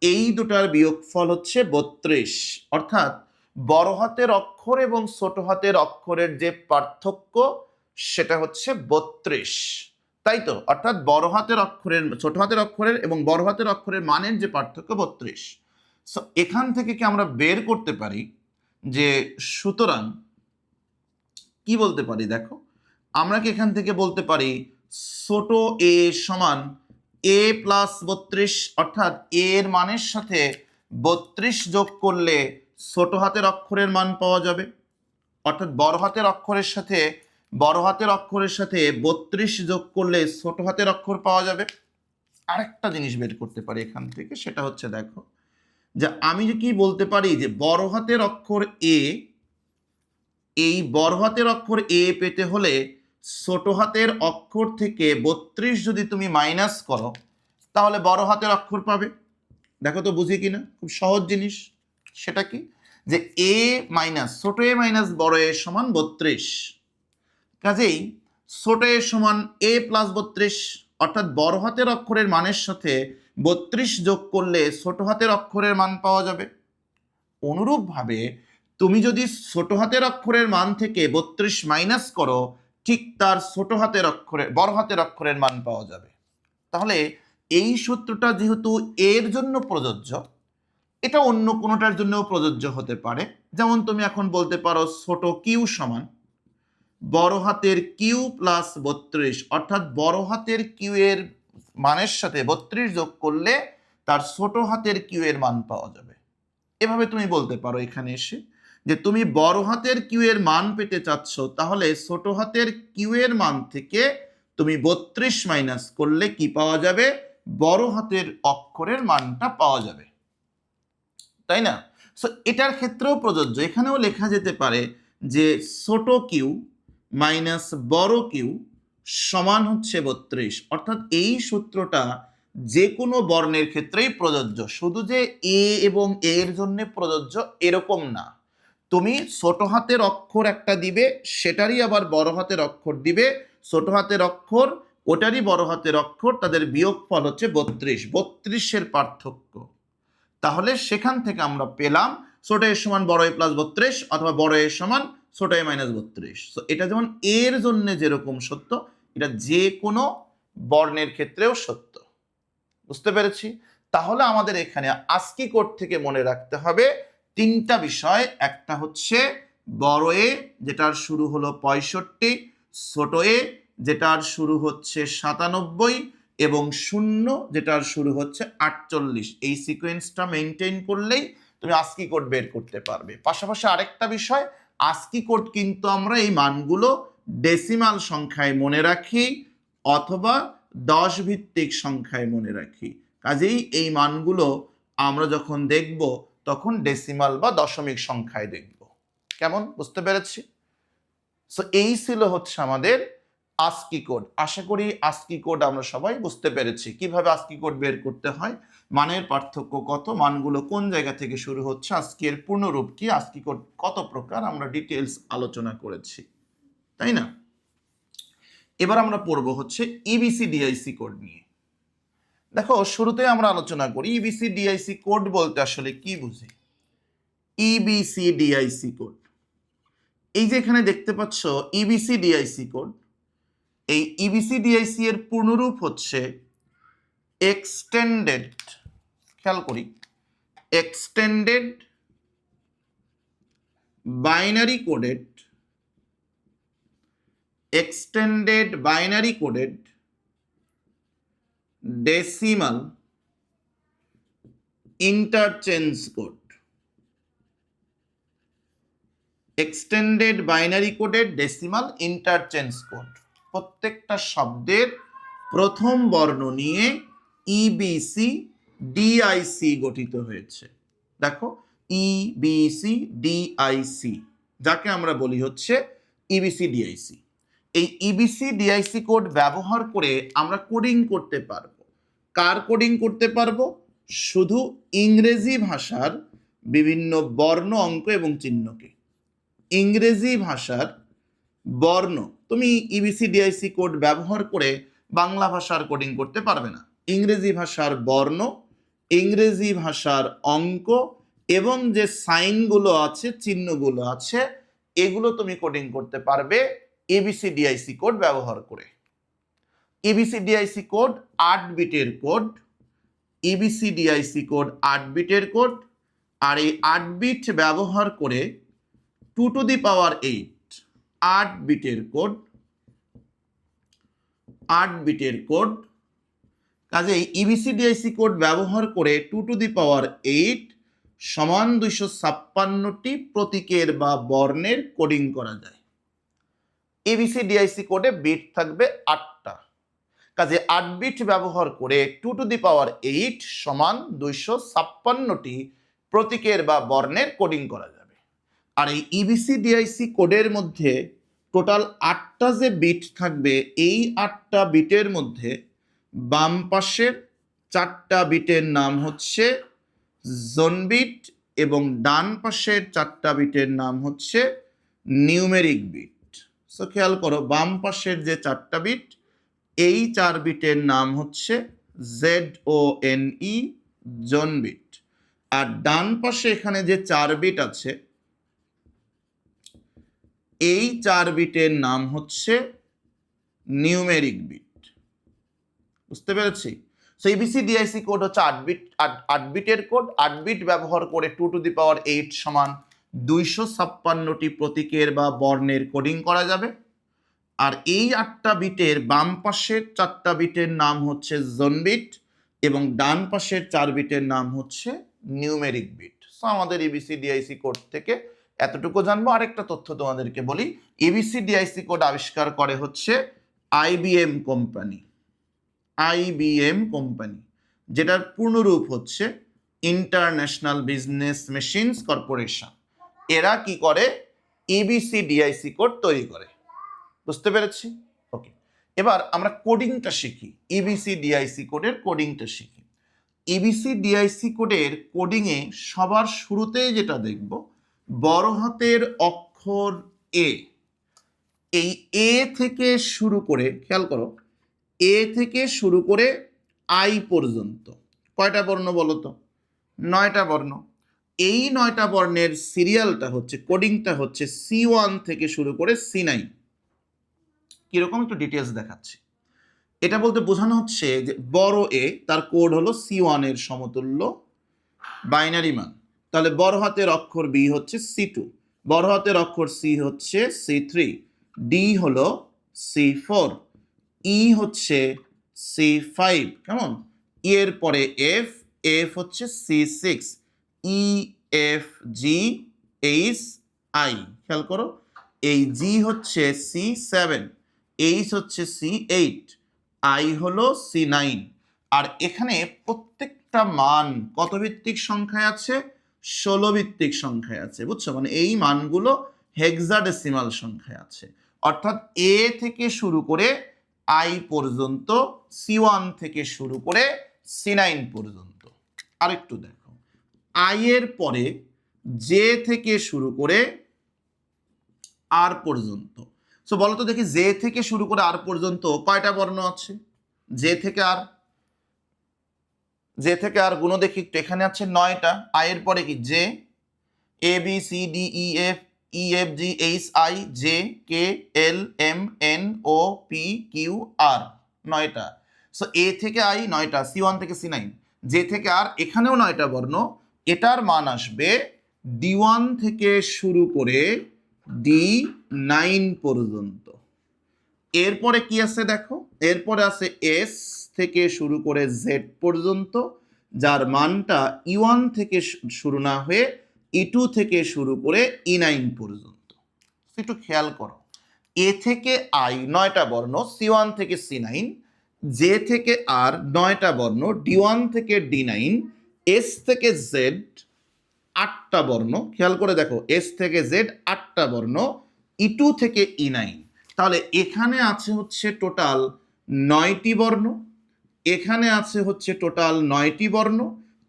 এই দুটার বিয়োগফল হচ্ছে 32। অর্থাৎ বড় হাতের অক্ষর এবং ছোট হাতের অক্ষরের যে পার্থক্য সেটা হচ্ছে 32, তাই তো? অর্থাৎ বড় হাতের অক্ষরের, ছোট হাতের অক্ষরের এবং বড় হাতের অক্ষরের মানের যে পার্থক্য 32। সো এখান থেকে কি আমরা বের করতে পারি যে, সুতরাং কি বলতে পারি দেখো, আমরা কি এখান থেকে বলতে পারি ছোট এ সমান এ প্লাস 32, অর্থাৎ এ এর মানের সাথে 32 যোগ করলে ছোট হাতের অক্ষরের মান পাওয়া যাবে। অর্থাৎ বড় হাতের অক্ষরের সাথে 32 যোগ করলে ছোট হাতের অক্ষর পাওয়া যাবে। আরেকটা জিনিস বের করতে পারি এখান থেকে, সেটা হচ্ছে দেখো যে আমি যে কি বলতে পারি যে বড় হাতের অক্ষর এ, এই বড় হাতের অক্ষর এ পেতে হলে ছোট হাতের অক্ষর থেকে 32 যদি তুমি মাইনাস করো তাহলে বড় হাতের অক্ষর পাবে। দেখো তো বুঝি কিনা, খুব সহজ জিনিস। সেটা কি, যে এ মাইনাস ছোট এ মাইনাস বড় এ সমান 32। কাজেই ছোট এ সমান এ প্লাস 32, অর্থাৎ বড় হাতের অক্ষরের মানের সাথে 32 যোগ করলে ছোট হাতের অক্ষরের মান পাওয়া যাবে। অনুরূপভাবে তুমি যদি ছোট হাতের অক্ষরের মান থেকে 32 মাইনাস করো, ঠিক তার ছোট হাতের অক্ষরে বড় হাতের অক্ষরের মান পাওয়া যাবে। তাহলে এই সূত্রটা যেহেতু এর জন্য প্রযোজ্য, এটা অন্য কোনোটার জন্যও প্রযোজ্য হতে পারে। যেমন তুমি এখন বলতে পারো ছোট কিউ সমান বড় হাতের কিউ প্লাস 32, অর্থাৎ বড় হাতের কিউ এর মানের সাথে 32 যোগ করলে তার ছোট হাতের কিউ এর মান পাওয়া যাবে। এভাবে তুমি বলতে পারো এখানে এসে যে তুমি বড় হাতের কিউ এর মান পেতে চাচ্ছ, তাহলে ছোট হাতের কিউ এর মান থেকে তুমি 32 মাইনাস করলে কি পাওয়া যাবে? বড় হাতের অক্ষরের মানটা পাওয়া যাবে, তাই না? সো এটার ক্ষেত্রেও প্রযোজ্য। এখানেও লেখা যেতে পারে যে ছোট কিউ মাইনাস বড় কিউ সমান হচ্ছে 32, অর্থাৎ এই সূত্রটা যে কোনো বর্ণের ক্ষেত্রেই প্রযোজ্য, শুধু যে এ এবং এর জন্য প্রযোজ্য এরকম না। তুমি ছোট হাতের অক্ষর একটা দিবে, সেটারই আবার বড় হাতের অক্ষর দিবে, ছোট হাতের অক্ষর ওটারই বড় হাতের অক্ষর, তাদের বিয়োগফল হচ্ছে 32, 32-এর পার্থক্য। তাহলে সেখান থেকে আমরা পেলাম ছোট এর সমান বড় এ প্লাস 32 অথবা বড় এর সমান ছোট এ মাইনাস 32। তো এটা যেমন এর জন্য যেরকম সত্য, এটা যে কোনো বর্ণের ক্ষেত্রেও সত্য। বুঝতে পেরেছি? তাহলে আমাদের এখানে আস্কি কোড থেকে মনে রাখতে হবে তিনটা বিষয়। একটা হচ্ছে বড় এ যেটার শুরু হলো 65, ছোট এ যেটার শুরু হচ্ছে 97 এবং শূন্য যেটার শুরু হচ্ছে 48। এই সিকোয়েন্সটা মেনটেন করলেই তুমি আস্কি কোড বের করতে পারবে। পাশাপাশি আরেকটা বিষয়, আস্কি কোড কিন্তু আমরা এই মানগুলো ডেসিমাল সংখ্যায় মনে রাখি অথবা 10 ভিত্তিক সংখ্যায় মনে রাখি। কাজেই এই মানগুলো আমরা যখন দেখব তখন ডেসিমাল বা দশমিক সংখ্যায় দেখব। কেমন? বুঝতে পেরেছি? সো এই ছিল হচ্ছে আমাদের আস্কি কোড। আশা করি আস্কি কোড আমরা সবাই বুঝতে পেরেছি কিভাবে আস্কি কোড বের করতে হয়, মানের পার্থক্য কত, মানগুলো কোন জায়গা থেকে শুরু হচ্ছে, আস্কি এর পূর্ণরূপ কি, আস্কি কোড কত প্রকার, আমরা ডিটেলস আলোচনা করেছি, তাই না? এবার আমরা পড়ব হচ্ছে ইবিসি ডিআইসি কোড নিয়ে। দেখো, শুরুতে আমরা আলোচনা করি ইবিসি ডিআইসি কোড বলতে আসলে কি বুঝি। ইবিসি ডিআইসি কোড, এই যে এখানে দেখতে পাচ্ছ ইবিসি ডিআইসি কোড, এই ইবিসি ডিআইসি এর পূর্ণরূপ হচ্ছে এক্সটেন্ডেড, খেয়াল করি, extended binary coded, extended binary coded decimal interchange code. Extended binary coded decimal interchange code, প্রত্যেকটা শব্দের প্রথম বর্ণ নিয়ে ইবিসি ডিআইসি গঠিত হয়েছে। দেখো, ইবিসি ডিআইসি, যাকে আমরা বলি হচ্ছে ইবিসি ডিআইসি। এই ইবিসি ডিআইসি কোড ব্যবহার করে আমরা কোডিং করতে পারবো। কার কোডিং করতে পারবো? শুধু ইংরেজি ভাষার বিভিন্ন বর্ণ, অঙ্ক এবং চিহ্নকে। ইংরেজি ভাষার বর্ণ তুমি ইবিসি ডিআইসি কোড ব্যবহার করে বাংলা ভাষার কোডিং করতে পারবে না। ইংরেজি ভাষার বর্ণ, ইংরেজি ভাষার অঙ্ক এবং যে সাইনগুলো আছে, চিহ্নগুলো আছে, এগুলো তুমি কোডিং করতে পারবে এবিসি ডিআইসি কোড ব্যবহার করে। এবিসি ডিআইসি কোড 8 বিটের কোড, এবিসি ডিআইসি কোড 8 বিটের কোড। আর এই 8 বিট ব্যবহার করে 2 টু দি পাওয়ার 8, 8 বিটের কোড, 8 বিটের কোড। কাজেই ইবিসি ডিআইসি কোড ব্যবহার করে 2 টু দি পাওয়ার 8 সমান 256টি প্রতীকের বা বর্ণের কোডিং করা যায়। এবিসি ডিআইসি কোডে বিট থাকবে 8টা। কাজে 8 বিট ব্যবহার করে 2 টু দি পাওয়ার 8 সমান 256টি প্রতীকের বা বর্ণের কোডিং করা যাবে। আর এই ইবিসি ডিআইসি কোডের মধ্যে টোটাল 8টা যে বিট থাকবে, এই 8টা বিটের মধ্যে বাম পাশের 4টা বিটের নাম হচ্ছে জোন বিট এবং ডান পাশের 4টা বিটের নাম হচ্ছে নিউমেরিক বিট। সো খেয়াল করো, বাম পাশের যে 4টা বিট, এই 4 বিটের নাম হচ্ছে ZONE, জোন বিট। আর ডান পাশে এখানে যে 4 বিট আছে, এই 4 বিটের নাম হচ্ছে নিউমেরিক বিট। বুঝতে পেরেছি? সো ইবিসি ডিআইসি কোড হচ্ছে 8 বিটের কোড। 8 বিট ব্যবহার করে 2 টু দি পাওয়ার 8 সমান 256টি প্রতীকের বা বর্ণের কোডিং করা যাবে। আর এই 8টা বিটের বাম পাশের 4টা বিটের নাম হচ্ছে জোন বিট এবং ডান পাশের 4 বিটের নাম হচ্ছে নিউমেরিক বিট। সো আমাদের ইবিসি ডিআইসি কোড থেকে এতটুকু জানবো। আরেকটা তথ্য তোমাদেরকে বলি, ইবিসি ডিআইসি কোড আবিষ্কার করে হচ্ছে আইবিএম কোম্পানি। আইবিএম কোম্পানি, যেটার পূর্ণরূপ হচ্ছে ইন্টারন্যাশনাল বিজনেস মেশিনস কর্পোরেশন। এরা কি করে? ইবিসি ডিআইসি কোড তৈরি করে। বুঝতে পেরেছি? ওকে, এবার আমরা কোডিংটা শিখি, ইবিসি ডিআইসি কোডের কোডিংটা শিখি। ইবিসি ডিআইসি কোডের কোডিংয়ে সবার শুরুতেই যেটা দেখব, বড় হাতের অক্ষর এ, এই এ থেকে শুরু করে, খেয়াল করো, এ থেকে শুরু করে আই পর্যন্ত কয়টা বর্ণ বলো তো? 9টা বর্ণ। এই 9টা বর্ণের সিরিয়ালটা হচ্ছে, কোডিংটা হচ্ছে C1 থেকে শুরু করে C9। কিরকম একটু ডিটেলস দেখাচ্ছি। এটা বলতে বোঝানো হচ্ছে যে বড় এ, তার কোড হলো C1 এর সমতুল্য বাইনারি মান। তাহলে বড় হাতের অক্ষর বি হচ্ছে C2, বড় হাতের অক্ষর সি হচ্ছে C3, ডি হলো C4, ই হচ্ছে C5, কেমন? ই এর পরে এফ, এফ হচ্ছে C6, E F G H I, খেয়াল করো, এই জি হচ্ছে C7, এইচ হচ্ছে C8, আই হলো C9। আর এখানে প্রত্যেকটা মান কত ভিত্তিক সংখ্যায় আছে? 16 ভিত্তিক সংখ্যায় আছে, বুঝছো? মানে এই মানগুলো হেক্সাডেসিমাল সংখ্যায় আছে। অর্থাৎ এ থেকে শুরু করে আই পর্যন্ত, C1 থেকে শুরু করে C9 পর্যন্ত। আরেকটু দেখো, আই এর পরে জে থেকে শুরু করে আর পর্যন্ত। সো বলো তো দেখি, জে থেকে শুরু করে আর পর্যন্ত কয়টা বর্ণ আছে? জে থেকে আর, জে থেকে আর গুণ দেখি একটু, এখানে আছে 9টা। আই এর পরে কি? J, A B C D E F G H I J K L M N O P Q R, 9টা। সো এ থেকে আই 9টা, C1 থেকে C9। জে থেকে আর, এখানেও 9টা বর্ণ। এটার মান আসবে D1 থেকে শুরু করে D9 পর্যন্ত। এরপরে কি আছে দেখো, এরপরে আছে এস থেকে শুরু করে জেড পর্যন্ত, যার মানটা E1 থেকে শুরু না হয়ে E2 থেকে শুরু করে E9 পর্যন্ত। একটু খেয়াল করো, এ থেকে আই 9টা বর্ণ, C1 থেকে C9, জে থেকে আর 9টা বর্ণ, D1 থেকে D9, এস থেকে জেড 8টা বর্ণ, খেয়াল করে দেখো, এস থেকে জেড 8টা বর্ণ, E2 থেকে E9। তাহলে এখানে আছে হচ্ছে টোটাল 9টি বর্ণ, এখানে আছে হচ্ছে টোটাল 9টি বর্ণ,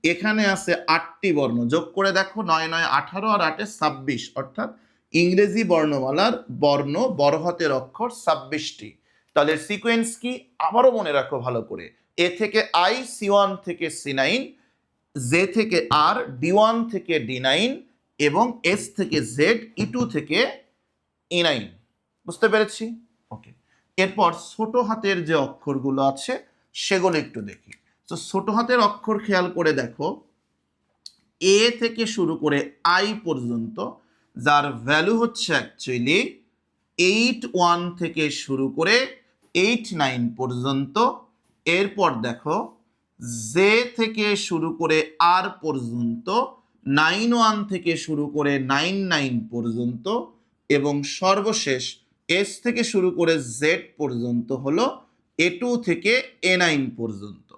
এখানে আছে 8টি বর্ণ। যোগ করে দেখো, 9 9 18 আর 8 26, অর্থাৎ ইংরেজি বর্ণমালার বর্ণ বড় হাতের অক্ষর 26টি। তাহলে সিকোয়েন্স কি? আবারও মনে রাখো ভালো করে, এ থেকে আই C1 থেকে C9, জে থেকে আর D1 থেকে D9, এবং এস থেকে জেড E2 থেকে E9। বুঝতে পেরেছি? ওকে। এরপর ছোট হাতের যে অক্ষরগুলো আছে সেগুলো একটু দেখি। তো ছোট হাতের অক্ষর খেয়াল করে দেখো, এ থেকে শুরু করে আই পর্যন্ত, যার ভ্যালু হচ্ছে অ্যাকচুয়ালি 8 থেকে শুরু করে 8 পর্যন্ত। এরপর দেখো, জে থেকে শুরু করে আর পর্যন্ত, 9 থেকে শুরু করে 9 পর্যন্ত, এবং সর্বশেষ এস থেকে শুরু করে জেড পর্যন্ত হলো A2 থেকে A9 পর্যন্ত।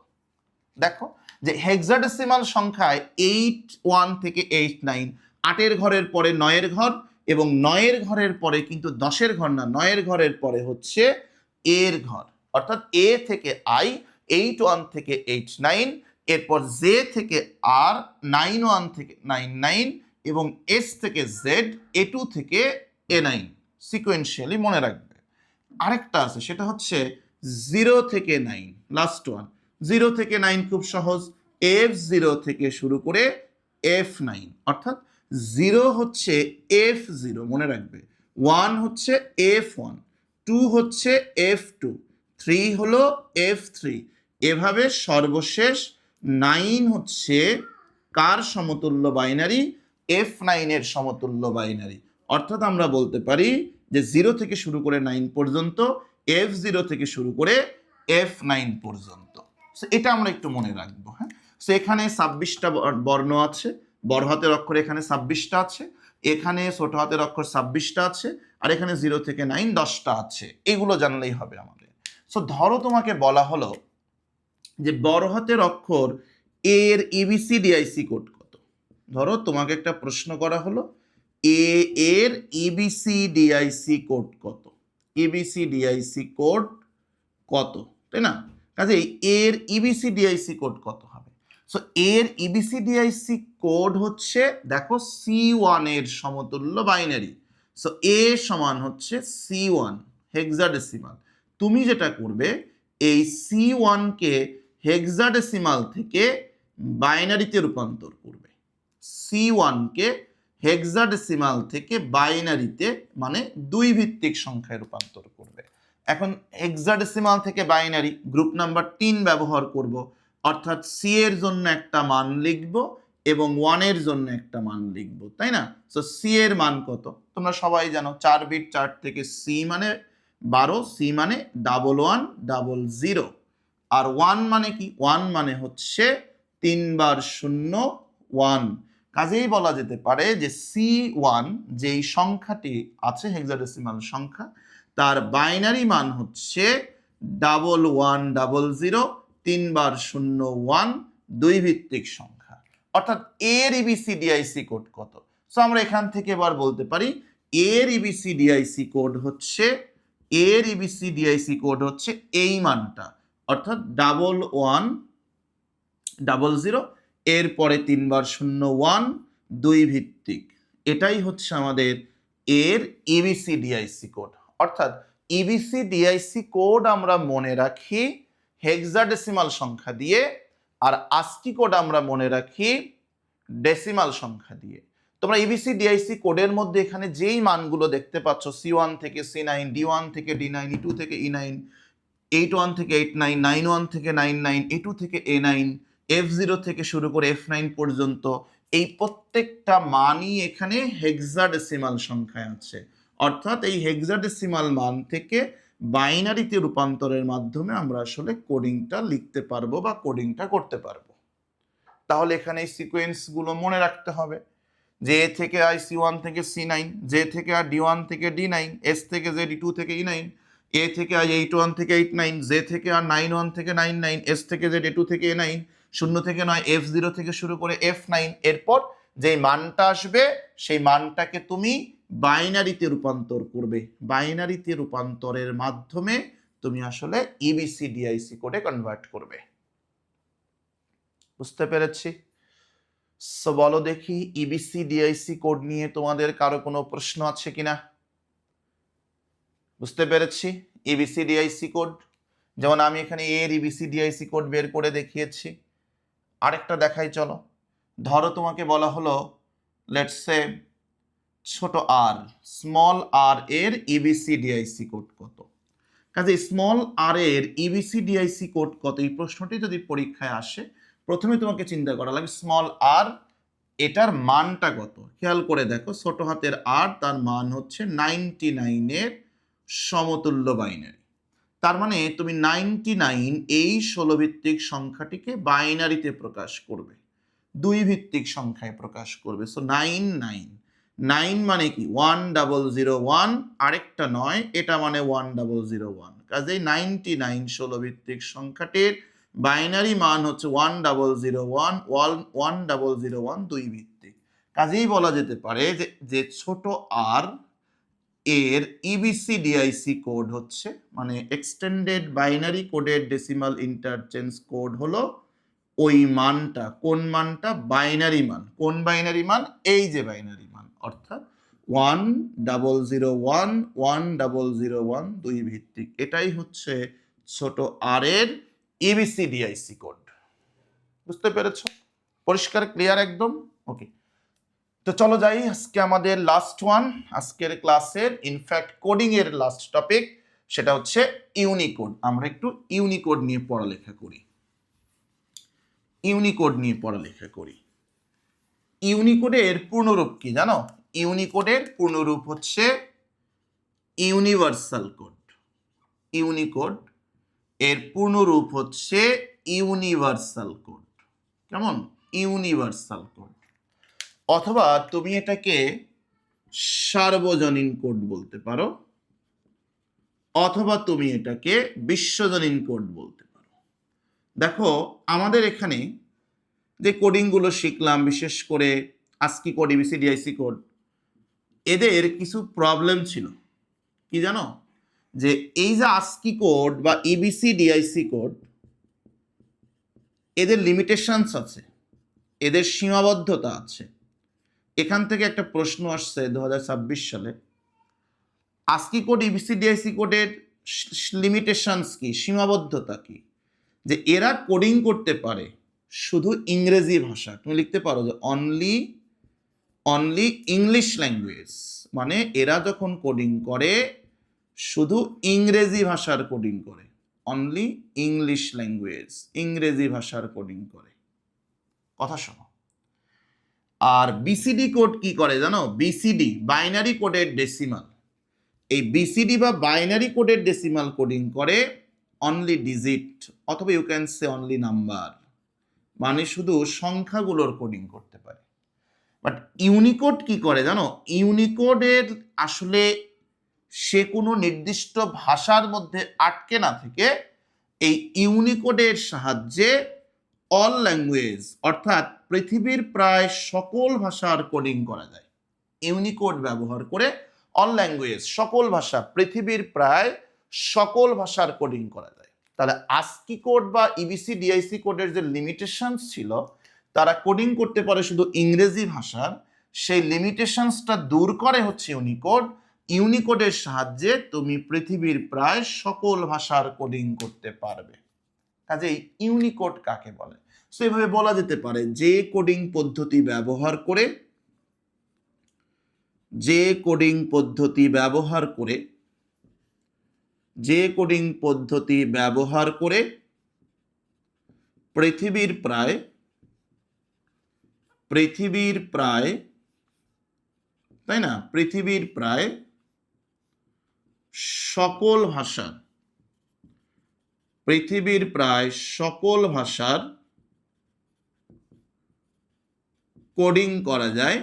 দেখো যে হেক্সাডেসিমাল সংখ্যায় 8 থেকে 8 8-এর ঘরের পরে 9-এর ঘর, এবং 9-এর ঘরের পরে কিন্তু 10-এর ঘর না, 9-এর ঘরের পরে হচ্ছে এর ঘর। অর্থাৎ এ থেকে আই 8 থেকে 8 এরপর জে থেকে আর 9 থেকে 9 এবং এস থেকে জেড A2 থেকে A9, সিকোয়েন্সিয়ালি মনে রাখবে। আরেকটা আছে, সেটা হচ্ছে 0 থেকে 9, লাস্ট ওয়ান। 0 থেকে 9 খুব সহজ, F0 থেকে শুরু করে F9, অর্থাৎ 0 হচ্ছে F0 মনে রাখবে, 1 হচ্ছে F1, 2 হচ্ছে F2, 3 হলো F3, এভাবে সর্বশেষ 9 হচ্ছে কার সমতুল্য বাইনারি? F9 এর সমতুল্য বাইনারি। অর্থাৎ আমরা বলতে পারি যে 0 থেকে শুরু করে 9 পর্যন্ত, F0 থেকে শুরু করে F9 পর্যন্ত। এটা আমরা একটু মনে রাখবো। হ্যাঁ, সো এখানে 26টা বর্ণ আছে, বড় হাতের অক্ষর এখানে 26টা আছে, এখানে ছোট হাতের অক্ষর 26টা আছে, আর এখানে 0 থেকে 9 10টা আছে। এগুলো জানলেই হবে আমাদের। সো ধরো তোমাকে বলা হলো যে বড় হাতের অক্ষর এর EBCDIC কোড কত। ধরো তোমাকে একটা প্রশ্ন করা হলো, এ এর EBCDIC কোড কত? EBCDIC কোড কত, তাই না? কাজেই এর ইবিসিডিআইসি কোড কত হবে? সো এর ইবিসিডিআইসি কোড হচ্ছে, দেখো C1 এর সমতুল্য বাইনারি। সো এ সমান হচ্ছে C1 হেক্সাডেসিমাল। তুমি যেটা করবে, এই C1 কে হেক্সাডেসিমাল থেকে বাইনারিতে রূপান্তর করবে। C1 কে হেক্সাডেসিমাল থেকে বাইনারিতে মানে 2 ভিত্তিক সংখ্যায় রূপান্তর করবে। এখন হেক্সাডেসিমাল থেকে বাইনারি গ্রুপ নাম্বার 3 ব্যবহার করব, অর্থাৎ সি এর জন্য একটা মান লিখব এবং 1 এর জন্য একটা মান লিখব, তাই না? সো সি এর মান কত তোমরা সবাই জানো, 4 বিট 4 থেকে সি মানে 12, সি মানে 1100, আর 1 মানে কি? 1 মানে হচ্ছে 3 বার 0 1। কাজেই বলা যেতে পারে যে C1 যেই সংখ্যাটি আছে হেক্সাডেসিমাল সংখ্যা, তার বাইনারি মান হচ্ছে 1100, 3 বার 0 1, 2 ভিত্তিক সংখ্যা। অর্থাৎ এর ইবিসিডিআইসি কোড কত? সো আমরা এখান থেকে এবার বলতে পারি এর ইবিসিডিআইসি কোড হচ্ছে, এর ইবিসিডিআইসি কোড হচ্ছে এই মানটা, অর্থাৎ 1100, এরপরে 3 বার 0 1, 2 ভিত্তিক। এটাই হচ্ছে আমাদের এর ইবিসিডিআইসি কোড। অর্থাৎ ইবিসিডিআইসি কোড আমরা মনে রাখি হেক্সাডেসিমাল সংখ্যা দিয়ে, আর আস্কি কোড আমরা মনে রাখি ডেসিমাল সংখ্যা দিয়ে। তোমরা ইবিসিডিআইসি কোডের মধ্যে এখানে যেই মানগুলো দেখতে পাচ্ছ, C1 থেকে C9, D1 থেকে D9, E2 থেকে E9, 81 থেকে 89, 91 থেকে 99, A2 থেকে A9, F0 থেকে শুরু করে F9 পর্যন্ত, এই প্রত্যেকটা মানই এখানে হেক্সাডেসিমাল সংখ্যায় আছে। অর্থাৎ এই হেক্সাডেসিমাল মান থেকে বাইনারিতে রূপান্তরের মাধ্যমে আমরা আসলে কোডিংটা লিখতে পারবো বা কোডিংটা করতে পারবো। তাহলে এখানে এই সিকোয়েন্সগুলো মনে রাখতে হবে যে এ থেকে আই C1 থেকে C9, জে থেকে আর D1 থেকে D9, এস থেকে জেড E2 থেকে E9, এ থেকে আই 81 থেকে 89, জে থেকে আর 91 থেকে 99, এস থেকে জেড A2 থেকে A9, 0 থেকে 9 F0 থেকে শুরু করে F9। এরপর যে মানটা আসবে সেই মানটাকে তুমি বাইনারিতে রূপান্তর করবে। বাইনারিতে রূপান্তরের মাধ্যমে তুমি আসলে ইবিসিডিআইসি কোডে কনভার্ট করবে। বুঝতে পেরেছি? সো বলো দেখি ইবিসিডিআইসি কোড নিয়ে তোমাদের কারো কোনো প্রশ্ন আছে কিনা? বুঝতে পেরেছি ইবিসিডিআইসি কোড, যেমন আমি এখানে এর ইবিসিডিআইসি কোড বের করে দেখিয়েছি। আরেকটা দেখাই চলো। ধরো তোমাকে বলা হলো লেটস সে ছোট আর, স্মল আর এর ইবিসিডিআইসি কোড কত? কাজে স্মল আর এর ইবিসিডিআইসি কোড কত, এই প্রশ্নটি যদি পরীক্ষায় আসে, প্রথমে তোমাকে চিন্তা করা লাগবে স্মল আর এটার মানটা কত। খেয়াল করে দেখো, ছোট হাতের আর তার মান হচ্ছে 99 এর সমতুল্য বাইনারি। তার মানে তুমি 99 এই 16 ভিত্তিক সংখ্যাটিকে বাইনারিতে প্রকাশ করবে, 2 ভিত্তিক সংখ্যায় প্রকাশ করবে। সো 9 মানে কি 1001, আরেকটা নয়, এটা মানে 1001। কাজেই 99 16 ভিত্তিক সংখ্যাটির বাইনারি মান হচ্ছে 1001, 1001 2 ভিত্তিক। কাজেই বলা যেতে পারে যে ছোট আর এর ইবিসিডিআইসি কোড হচ্ছে, মানে এক্সটেন্ডেড বাইনারি কোডের ডেসিমাল ইন্টারচেঞ্জ কোড হলো ওই মানটা। কোন মানটা? বাইনারি মান। কোন বাইনারি মান? এই যে বাইনারি মান, অর্থাৎ 1001, 1001 2 ভিত্তিক। এটাই হচ্ছে ছোট আর এর ইবিসিডিআইসি কোড। বুঝতে পেরেছো? পরিষ্কার, ক্লিয়ার একদম? ওকে, তো চলো যাই আজকে আমাদের লাস্ট ওয়ান, আজকের ক্লাসের ইনফ্যাক্ট কোডিং এর লাস্ট টপিক, সেটা হচ্ছে ইউনিকোড। আমরা একটু ইউনিকোড নিয়ে পড়ালেখা করি। ইউনিকোড নিয়ে পড়ালেখা করি। ইউনিকোডের পূর্ণরূপ কি জানো? ইউনিকোডের পূর্ণরূপ হচ্ছে ইউনিভার্সাল কোড। ইউনিকোড এর পূর্ণরূপ হচ্ছে ইউনিভার্সাল কোড। কেমন? Universal code. অথবা তুমি এটাকে সার্বজনীন কোড বলতে পারো, অথবা তুমি এটাকে বিশ্বজনীন কোড বলতে পারো। দেখো আমাদের এখানে যে কোডিংগুলো শিখলাম, বিশেষ করে আস্কি কোড, ইবিসিডিআইসি কোড, এদের কিছু প্রবলেম ছিল। কি জানো? যে এই যে ASCII কোড বা EBC DIC কোড, এদের লিমিটেশনস আছে, এদের সীমাবদ্ধতা আছে। এখান থেকে একটা প্রশ্ন আসছে 2026 সালে, ASCII কোড EBC DIC কোডের লিমিটেশনস কি, সীমাবদ্ধতা কি, যে এরা কোডিং করতে পারে শুধু ইংরেজি ভাষা। তুমি লিখতে পারো যে অনলি ইংলিশ ল্যাঙ্গুয়েজ, মানে এরা যখন কোডিং করে শুধু ইংরেজি ভাষার কোডিং করে, অনলি ইংলিশ ল্যাঙ্গুয়েজ, ইংরেজি ভাষার কোডিং করে। কথা শোনো। আর বিসিডি কোড কি করে জানো? বিসিডি বাইনারি কোডের ডেসিমাল, এই বিসিডি বা বাইনারি কোডের ডেসিমাল কোডিং করে অনলি ডিজিট, অথবা you can say only number, মানে শুধু সংখ্যাগুলোর কোডিং করতে পারে। বাট ইউনিকোড কি করে জানো? ইউনিকোডের আসলে সে কোনো নির্দিষ্ট ভাষার মধ্যে আটকে না থেকে এই ইউনিকোডের সাহায্যে অল ল্যাঙ্গুয়েজ, অর্থাৎ পৃথিবীর প্রায় সকল ভাষার কোডিং করা যায়। ইউনিকোড ব্যবহার করে অল ল্যাঙ্গুয়েজ, সকল ভাষা, পৃথিবীর প্রায় সকল ভাষার কোডিং করা যায়। তাহলে ASCII কোড বা EBC DIC কোডের যে লিমিটেশনস ছিল, তারা কোডিং করতে পারে শুধু ইংরেজি ভাষার, সেই লিমিটেশনসটা দূর করে হচ্ছে ইউনিকোড। ইউনিকোডের সাহায্যে তুমি পৃথিবীর প্রায় সকল ভাষার কোডিং করতে পারবে। কাজেই ইউনিকোড কাকে বলে? সো এইভাবে বলা যেতে পারে, যে কোডিং পদ্ধতি ব্যবহার করে, যে কোডিং পদ্ধতি ব্যবহার করে, যে কোডিং পদ্ধতি ব্যবহার করে পৃথিবীর প্রায়, তাই না, পৃথিবীর প্রায় সকল ভাষার, পৃথিবীর প্রায় সকল ভাষার কোডিং করা যায়,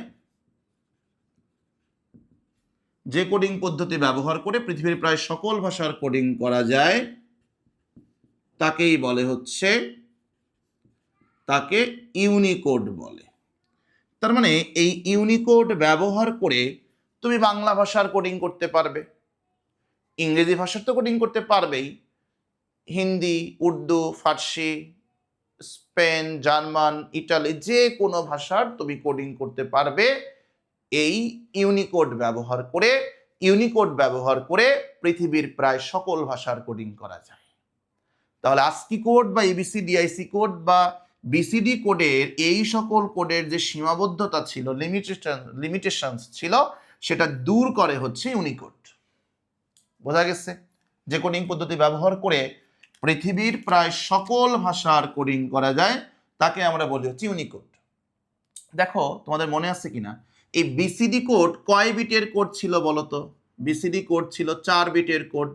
যে কোডিং পদ্ধতি ব্যবহার করে পৃথিবীর প্রায় সকল ভাষার কোডিং করা যায়, তাকেই বলে হচ্ছে, তাকে ইউনিকোড বলে। তার মানে এই ইউনিকোড ব্যবহার করে তুমি বাংলা ভাষার কোডিং করতে পারবে, ইংরেজি ভাষার তো কোডিং করতে পারবেই, হিন্দি, উর্দু, ফার্সি, স্পেন, জার্মান, ইটালি, যে কোনো ভাষার তুমি কোডিং করতে পারবে এই ইউনিকোড ব্যবহার করে। ইউনিকোড ব্যবহার করে পৃথিবীর প্রায় সকল ভাষার কোডিং করা যায়। তাহলে ASCII কোড বা EBC DIC কোড বা বিসিডি কোডের এই সকল কোডের যে সীমাবদ্ধতা ছিল, লিমিটেশনস ছিল, সেটা দূর করে হচ্ছে ইউনিকোড। বোঝা গেছে? যে কোডিং পদ্ধতি ব্যবহার করে পৃথিবীর প্রায় সকল ভাষার কোডিং করা যায়, তাকে আমরা বলি হচ্ছে ইউনিকোড। দেখো তোমাদের মনে আছে কিনা, এই বিসিডি কোড কয় বিটের কোড ছিল বলো তো? বিসিডি কোড ছিল 4 বিটের কোড,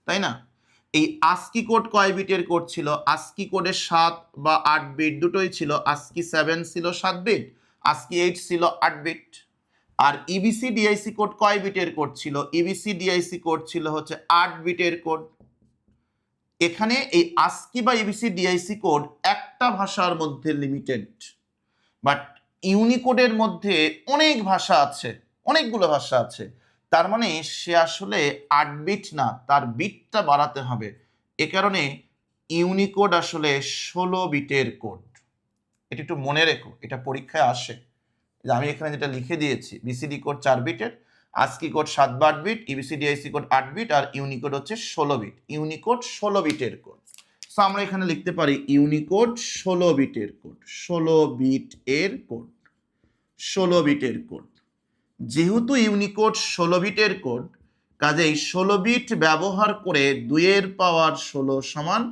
তাই না? এই ASCII কোড কয় বিটের কোড ছিল? ASCII কোডে 7 বা 8 বিট দুটোই ছিল। ASCII 7 ছিল 7 বিট, ASCII 8 ছিল 8 বিট। আর EBC DIC কোড কয় বিটের কোড ছিল? EBC DIC কোড ছিল হচ্ছে 8 বিটের কোড। এখানে এই ASCII বা EBC DIC কোড একটা ভাষার মধ্যে লিমিটেড, বাট ইউনিকোডের মধ্যে অনেক ভাষা আছে, অনেকগুলো ভাষা আছে। তার মানে সে আসলে 8 বিট না, তার বিটটা বাড়াতে হবে। এ কারণে ইউনিকোড আসলে 16 বিটের কোড। এটা একটু মনে রেখো, এটা পরীক্ষায় আসে। আমি এখানে যেটা লিখে দিয়েছি, বিসিডি কোড 4 বিটের, ASCII কোড 7 বা 8 bit, EBC DIC code 8 bit, আর ইউনিকোড হচ্ছে 16 বিট। ইউনিকোড 16 বিটের কোড। সো আমরা এখানে লিখতে পারি ইউনিকোড 16 বিটের কোড, 16 বিট এর কোড, 16 বিটের কোড। যেহেতু ইউনিকোড 16 বিটের কোড, কাজেই 16 বিট ব্যবহার করে 2 এর পাওয়ার 16 সমান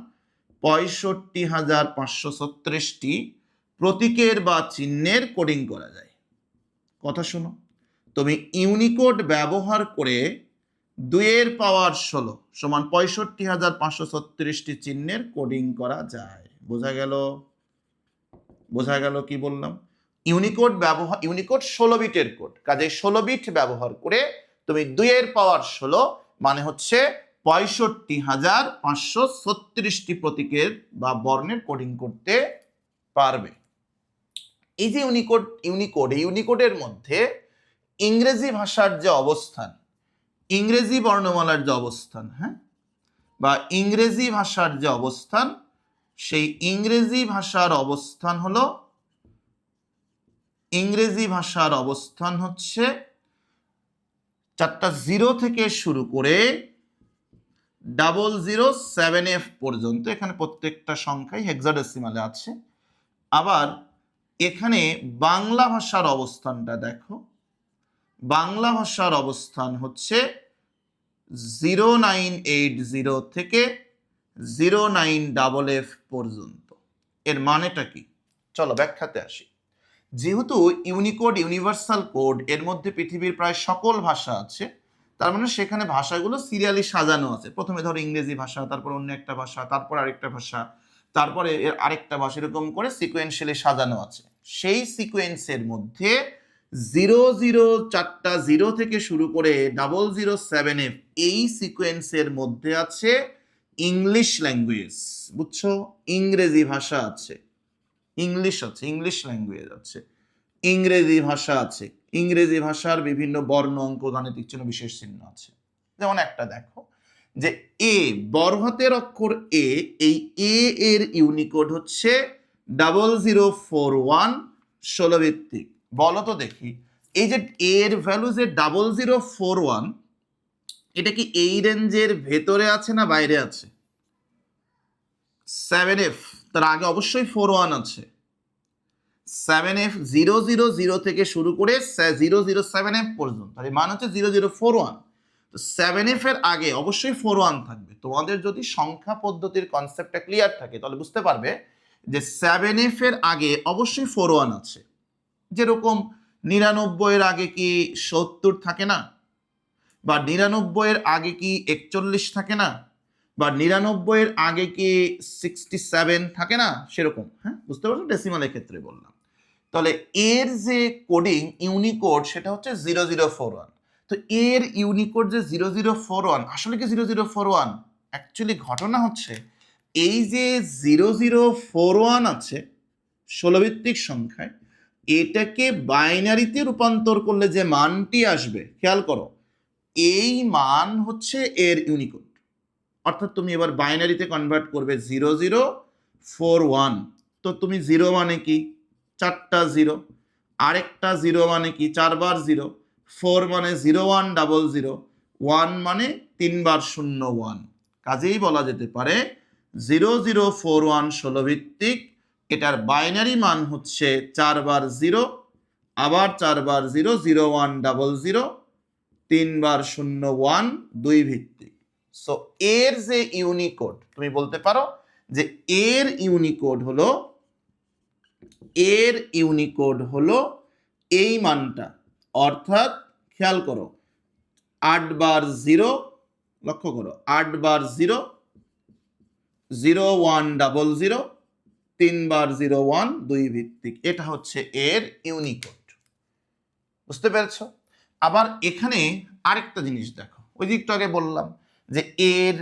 65,536টি প্রতীকের বা চিহ্নের কোডিং করা যায়। কথা শোনো, তুমি ইউনিকোড ব্যবহার করে 2 এর পাওয়ার 16 সমান 65,536টি চিহ্নের কোডিং করা যায়। বোঝা গেল? বোঝা গেল কি বললাম? ইউনিকোড 16 বিটের কোড, কাজে 16 বিট ব্যবহার করে তুমি 2 এর পাওয়ার 16 মানে হচ্ছে 65,536টি প্রতীকের বা বর্ণের কোডিং করতে পারবে। এই যে ইউনিকোডের মধ্যে ইংরেজি ভাষার যে অবস্থান, ইংরেজি বর্ণমালার যে অবস্থান, হ্যাঁ, বা ইংরেজি ভাষার যে অবস্থান, সেই ইংরেজি ভাষার অবস্থান হলো, ইংরেজি ভাষার অবস্থান হচ্ছে 4টা 0 থেকে শুরু করে 007F পর্যন্ত। এখানে প্রত্যেকটা সংখ্যাই হেক্সাডেসিমালে আছে। আবার এখানে বাংলা ভাষার অবস্থানটা দেখো, বাংলা ভাষার অবস্থান হচ্ছে 0980 থেকে 09FF পর্যন্ত। এর মানেটা কি? চলো ব্যাখ্যাতে আসি। যেহেতু ইউনিকোড ইউনিভার্সাল কোড, এর মধ্যে পৃথিবীর প্রায় সকল ভাষা আছে, তার মানে সেখানে ভাষাগুলো সিরিয়ালি সাজানো আছে। প্রথমে ধরো ইংরেজি ভাষা, তারপর অন্য একটা ভাষা, তারপর আরেকটা ভাষা, তারপরে এর আরেকটা ভাষা, এরকম করে সিকোয়েন্সিয়ালি সাজানো আছে। সেই সিকোয়েন্সের মধ্যে 4টা 0 থেকে শুরু করে 007F, এই সিকোয়েন্সের মধ্যে আছে ইংলিশ ল্যাঙ্গুয়েজ। বুঝছো? ইংরেজি ভাষা আছে, ইংলিশ আছে, ইংলিশ ল্যাঙ্গুয়েজ আছে, ইংরেজি ভাষা আছে, ইংরেজি ভাষার বিভিন্ন বর্ণ, অঙ্ক, গাণিতিক চিহ্ন, বিশেষ চিহ্ন আছে। যেমন একটা দেখো যে এ, বড় হাতের অক্ষর এ, এই এ এর ইউনিকোড হচ্ছে 0041, 16 ভিত্তিক। বলো তো দেখি, এই যে এর ভ্যালু যে 0041, এটা কি এই রেঞ্জের ভেতরে আছে না বাইরে আছে? 7F, তার আগে অবশ্যই 41 আছে। 7F 000 থেকে শুরু করে 007F পর্যন্ত, তার মান হচ্ছে 0041। তো 7F এর আগে অবশ্যই 41 থাকবে। তোমাদের যদি সংখ্যা পদ্ধতির কনসেপ্টটা ক্লিয়ার থাকে তাহলে বুঝতে পারবে যে 7F এর আগে অবশ্যই 41 আছে। যেরকম 99 এর আগে কি 70 থাকে না, বা 99 এর আগে কি 41 থাকে না, বা 99 এর আগে কি 67 থাকে না, সেরকম। হ্যাঁ, বুঝতে পারছো? ডেসিমালের ক্ষেত্রে বললাম। তাহলে এর যে কোডিং ইউনিকোড সেটা হচ্ছে 0041। তো এর ইউনিকোড যে 0041, আসলে কি 0041? অ্যাকচুয়ালি ঘটনা হচ্ছে এই যে 0041 আছে 16 ভিত্তিক সংখ্যায়, এটাকে বাইনারিতে রূপান্তর করলে যে মানটি আসবে, খেয়াল করো, এই মান হচ্ছে এর ইউনিকোড। অর্থাৎ তুমি এবার বাইনারিতে কনভার্ট করবে 0041। তো তুমি 0 মানে কি? 4টা 0, আরেকটা 0 মানে কি? 4 বার 0, 4 মানে 0100, 1 মানে 3 বার 01। কাজেই বলা যেতে পারে 0041 16 ভিত্তিক, এটার বাইনারি মান হচ্ছে 4 বার 0, আবার 4 বার 0, 0100, 3 বার 01, 2 ভিত্তিক। সো এর যে ইউনিকোড, তুমি বলতে পারো যে এর ইউনিকোড হলো, এর ইউনিকোড হলো এই মানটা। অর্থাৎ খেয়াল করো, 8 বার 0, লক্ষ্য করো, 8 বার 0, 0100, 3 বার 01, 2 ভিত্তিক। এটা হচ্ছে এর ইউনিকোড। বুঝতে পেরেছো? আবার এখানে আরেকটা জিনিস দেখো, ওই দিকটা আগে বললাম যে এর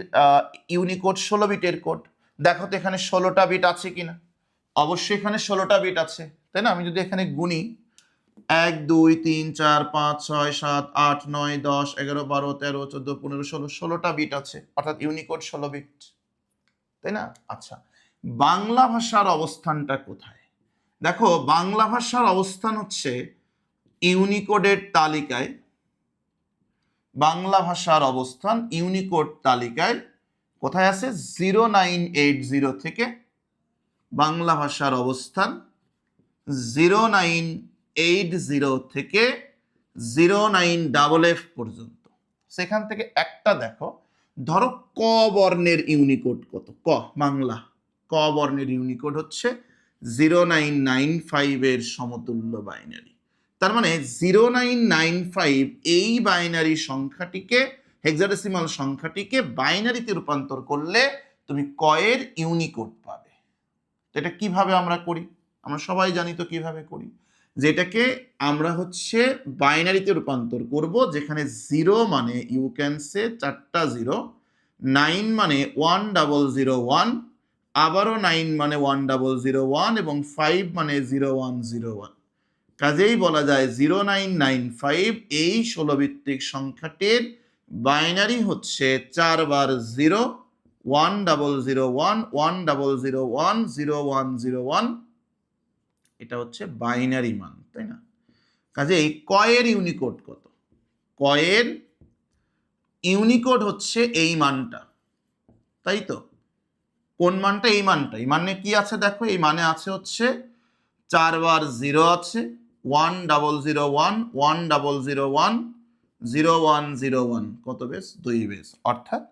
ইউনিকোড 16 বিটের কোড। দেখো তো এখানে 16টা বিট আছে কিনা? অবশ্যই এখানে 16টা বিট আছে, তাই না? আমি যদি এখানে গুনি 1 2 3 4 5 6 7 8 9 10 11 12 13 14 15 16, 16টা বিট আছে, অর্থাৎ ইউনিকোড 16 বিট, তাই না? আচ্ছা, বাংলা ভাষার অবস্থানটা কোথায়? দেখো, বাংলা ভাষার অবস্থান হচ্ছে ইউনিকোডের তালিকায়। বাংলা ভাষার অবস্থান ইউনিকোড তালিকায় কোথায় আছে? 0980 থেকে বাংলা ভাষার অবস্থান 0980 থেকে 09FF পর্যন্ত। সেখান থেকে একটা দেখো, ধরো ক বর্ণের ইউনিকোড কত? ক, বাংলা ক বর্ণের ইউনিকোড হচ্ছে 0995 এর সমতুল্য বাইনারি। তার মানে 0995 এই বাইনারি সংখ্যাটিকে, হেক্সাডেসিমাল সংখ্যাটিকে বাইনারিতে রূপান্তর করলে তুমি কয়ের ইউনিকোড পাবে। এটা কিভাবে আমরা করি? আমরা সবাই জানি তো কিভাবে করি, যেটাকে আমরা হচ্ছে বাইনারিতে রূপান্তর করব, যেখানে 0 মানে ইউ ক্যান সে 4টা 0, 9 মানে 1001, আবারও 9 মানে 1001, এবং 5 মানে 0101। কাজেই বলা যায় 0995 এই 16 ভিত্তিক সংখ্যাটির বাইনারি হচ্ছে 4 বার 0, 1001 1001 0101, এটা হচ্ছে বাইনারি মান, তাই না? কাজেই কয়ের ইউনিকোড কত? কয়ের ইউনিকোড হচ্ছে এই মানটা, তাই তো? কোন মানটা? এই মানটা। এই মানে কি আছে দেখো, এই মানে আছে হচ্ছে 4 বার 0 আছে, 1001 1001 0101, কত বেস? 2 বেস। অর্থাৎ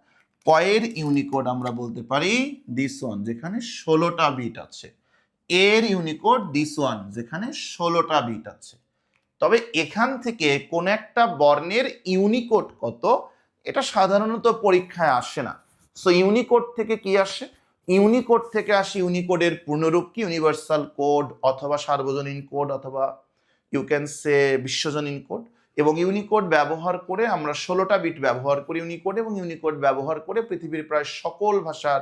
কয়ের ইউনিকোড আমরা বলতে পারি দিস ওয়ান, যেখানে 16টা বিট আছে। এর ইউনিকোড দিস ওয়ান, যেখানে 16টা বিট আছে। তবে এখান থেকে কোন একটা বর্ণের ইউনিকোড কত, এটা সাধারণত পরীক্ষায় আসে না। সো ইউনিকোড থেকে কি আসে? ইউনিকোড থেকে আসে ইউনিকোডের পূর্ণরূপ কি, ইউনিভার্সাল কোড অথবা সার্বজনীন কোড অথবা ইউ ক্যান সে বিশ্বজনীন কোড। এবং ইউনিকোড ব্যবহার করে আমরা 16টা বিট ব্যবহার করি ইউনিকোড, এবং ইউনিকোড ব্যবহার করে পৃথিবীর প্রায় সকল ভাষার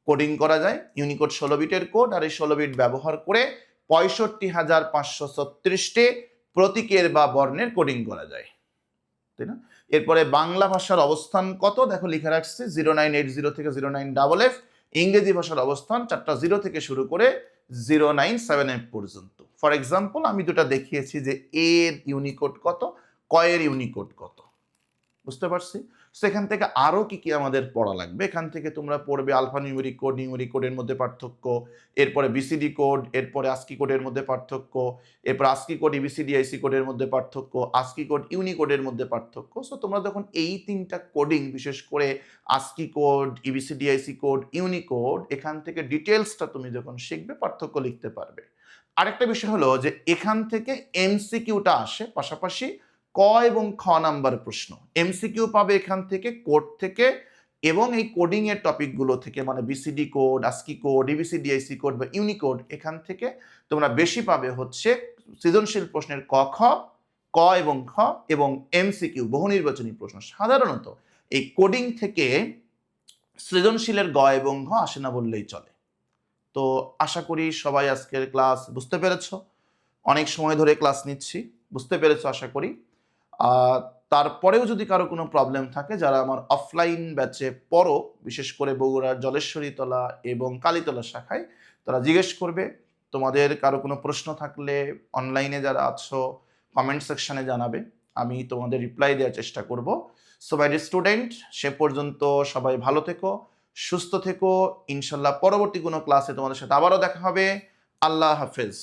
কোডিং করা যায়। ইউনিকোড 16 বিটের কোড, আর এই 16 বিট ব্যবহার করে 65,536টি প্রতীকের বা বর্ণের কোডিং করা যায়, তাই না? এরপরে বাংলা ভাষার অবস্থান কত দেখো লিখে রাখছে 0980 থেকে 09FF। ইংরেজি ভাষার অবস্থান 4টা 0 থেকে শুরু করে 0978 পর্যন্ত। ফর এক্সাম্পল আমি দুটা দেখিয়েছি যে এর ইউনিকোড কত, কয়ের ইউনিকোড কত, বুঝতে পারছি? সেখান থেকে আরো কি কি আমাদের পড়া লাগবে। এখান থেকে তোমরা পড়বে আলফা নিউমেরিক কোডের মধ্যে পার্থক্য, এরপরে বিসিডি কোড, এরপরে আস্কি কোডের মধ্যে পার্থক্য, এরপর আস্কি কোড ইবিসিডি আইসি কোডের মধ্যে পার্থক্য, আস্কি কোড ইউনিকোডের মধ্যে পার্থক্য। সো তোমরা যখন এই 3টা কোডিং, বিশেষ করে আস্কি কোড, ইবিসিডি আইসি কোড, ইউনিকোড, এখান থেকে ডিটেলসটা তুমি যখন শিখবে, পার্থক্য লিখতে পারবে। আরেকটা বিষয় হলো যে এখান থেকে এমসিকিউটা আসে, পাশাপাশি ক এবং খ নাম্বার প্রশ্ন। এমসিকিউ পাবে এখান থেকে, কোড থেকে, এবং এই কোডিং এর টপিকগুলো থেকে, মানে BCD code, ASCII code, EBCDIC code বা ইউনিকোড, এখান থেকে তোমরা বেশি পাবে হচ্ছে সৃজনশীল প্রশ্নের ক খ, ক এবং খ, এবং এমসিকিউ বহু নির্বাচনী প্রশ্ন। সাধারণত এই কোডিং থেকে সৃজনশীলের গ এবং ঘ আসে না বললেই চলে। তো আশা করি সবাই আজকের ক্লাস বুঝতে পেরেছো। অনেক সময় ধরে ক্লাস নিচ্ছি, বুঝতে পেরেছো আশা করি। তারপরেও যদি কারো কোনো প্রবলেম থাকে, যারা আমার অফলাইন ব্যাচে পড়ো, বিশেষ করে বগুড়ার জলেশ্বরীতলা এবং কালীতলা শাখায়, তারা জিজ্ঞেস করবে। তোমাদের কারো কোনো প্রশ্ন থাকলে অনলাইনে যারা আছো কমেন্ট সেকশনে জানাবে, আমি তোমাদের রিপ্লাই দেওয়ার চেষ্টা করব। সো মাই ডিয়ার স্টুডেন্ট, সে পর্যন্ত সবাই ভালো থেকো, সুস্থ থেকো। ইনশাল্লাহ পরবর্তী কোনো ক্লাসে তোমাদের সাথে আবারও দেখা হবে। আল্লাহ হাফেজ।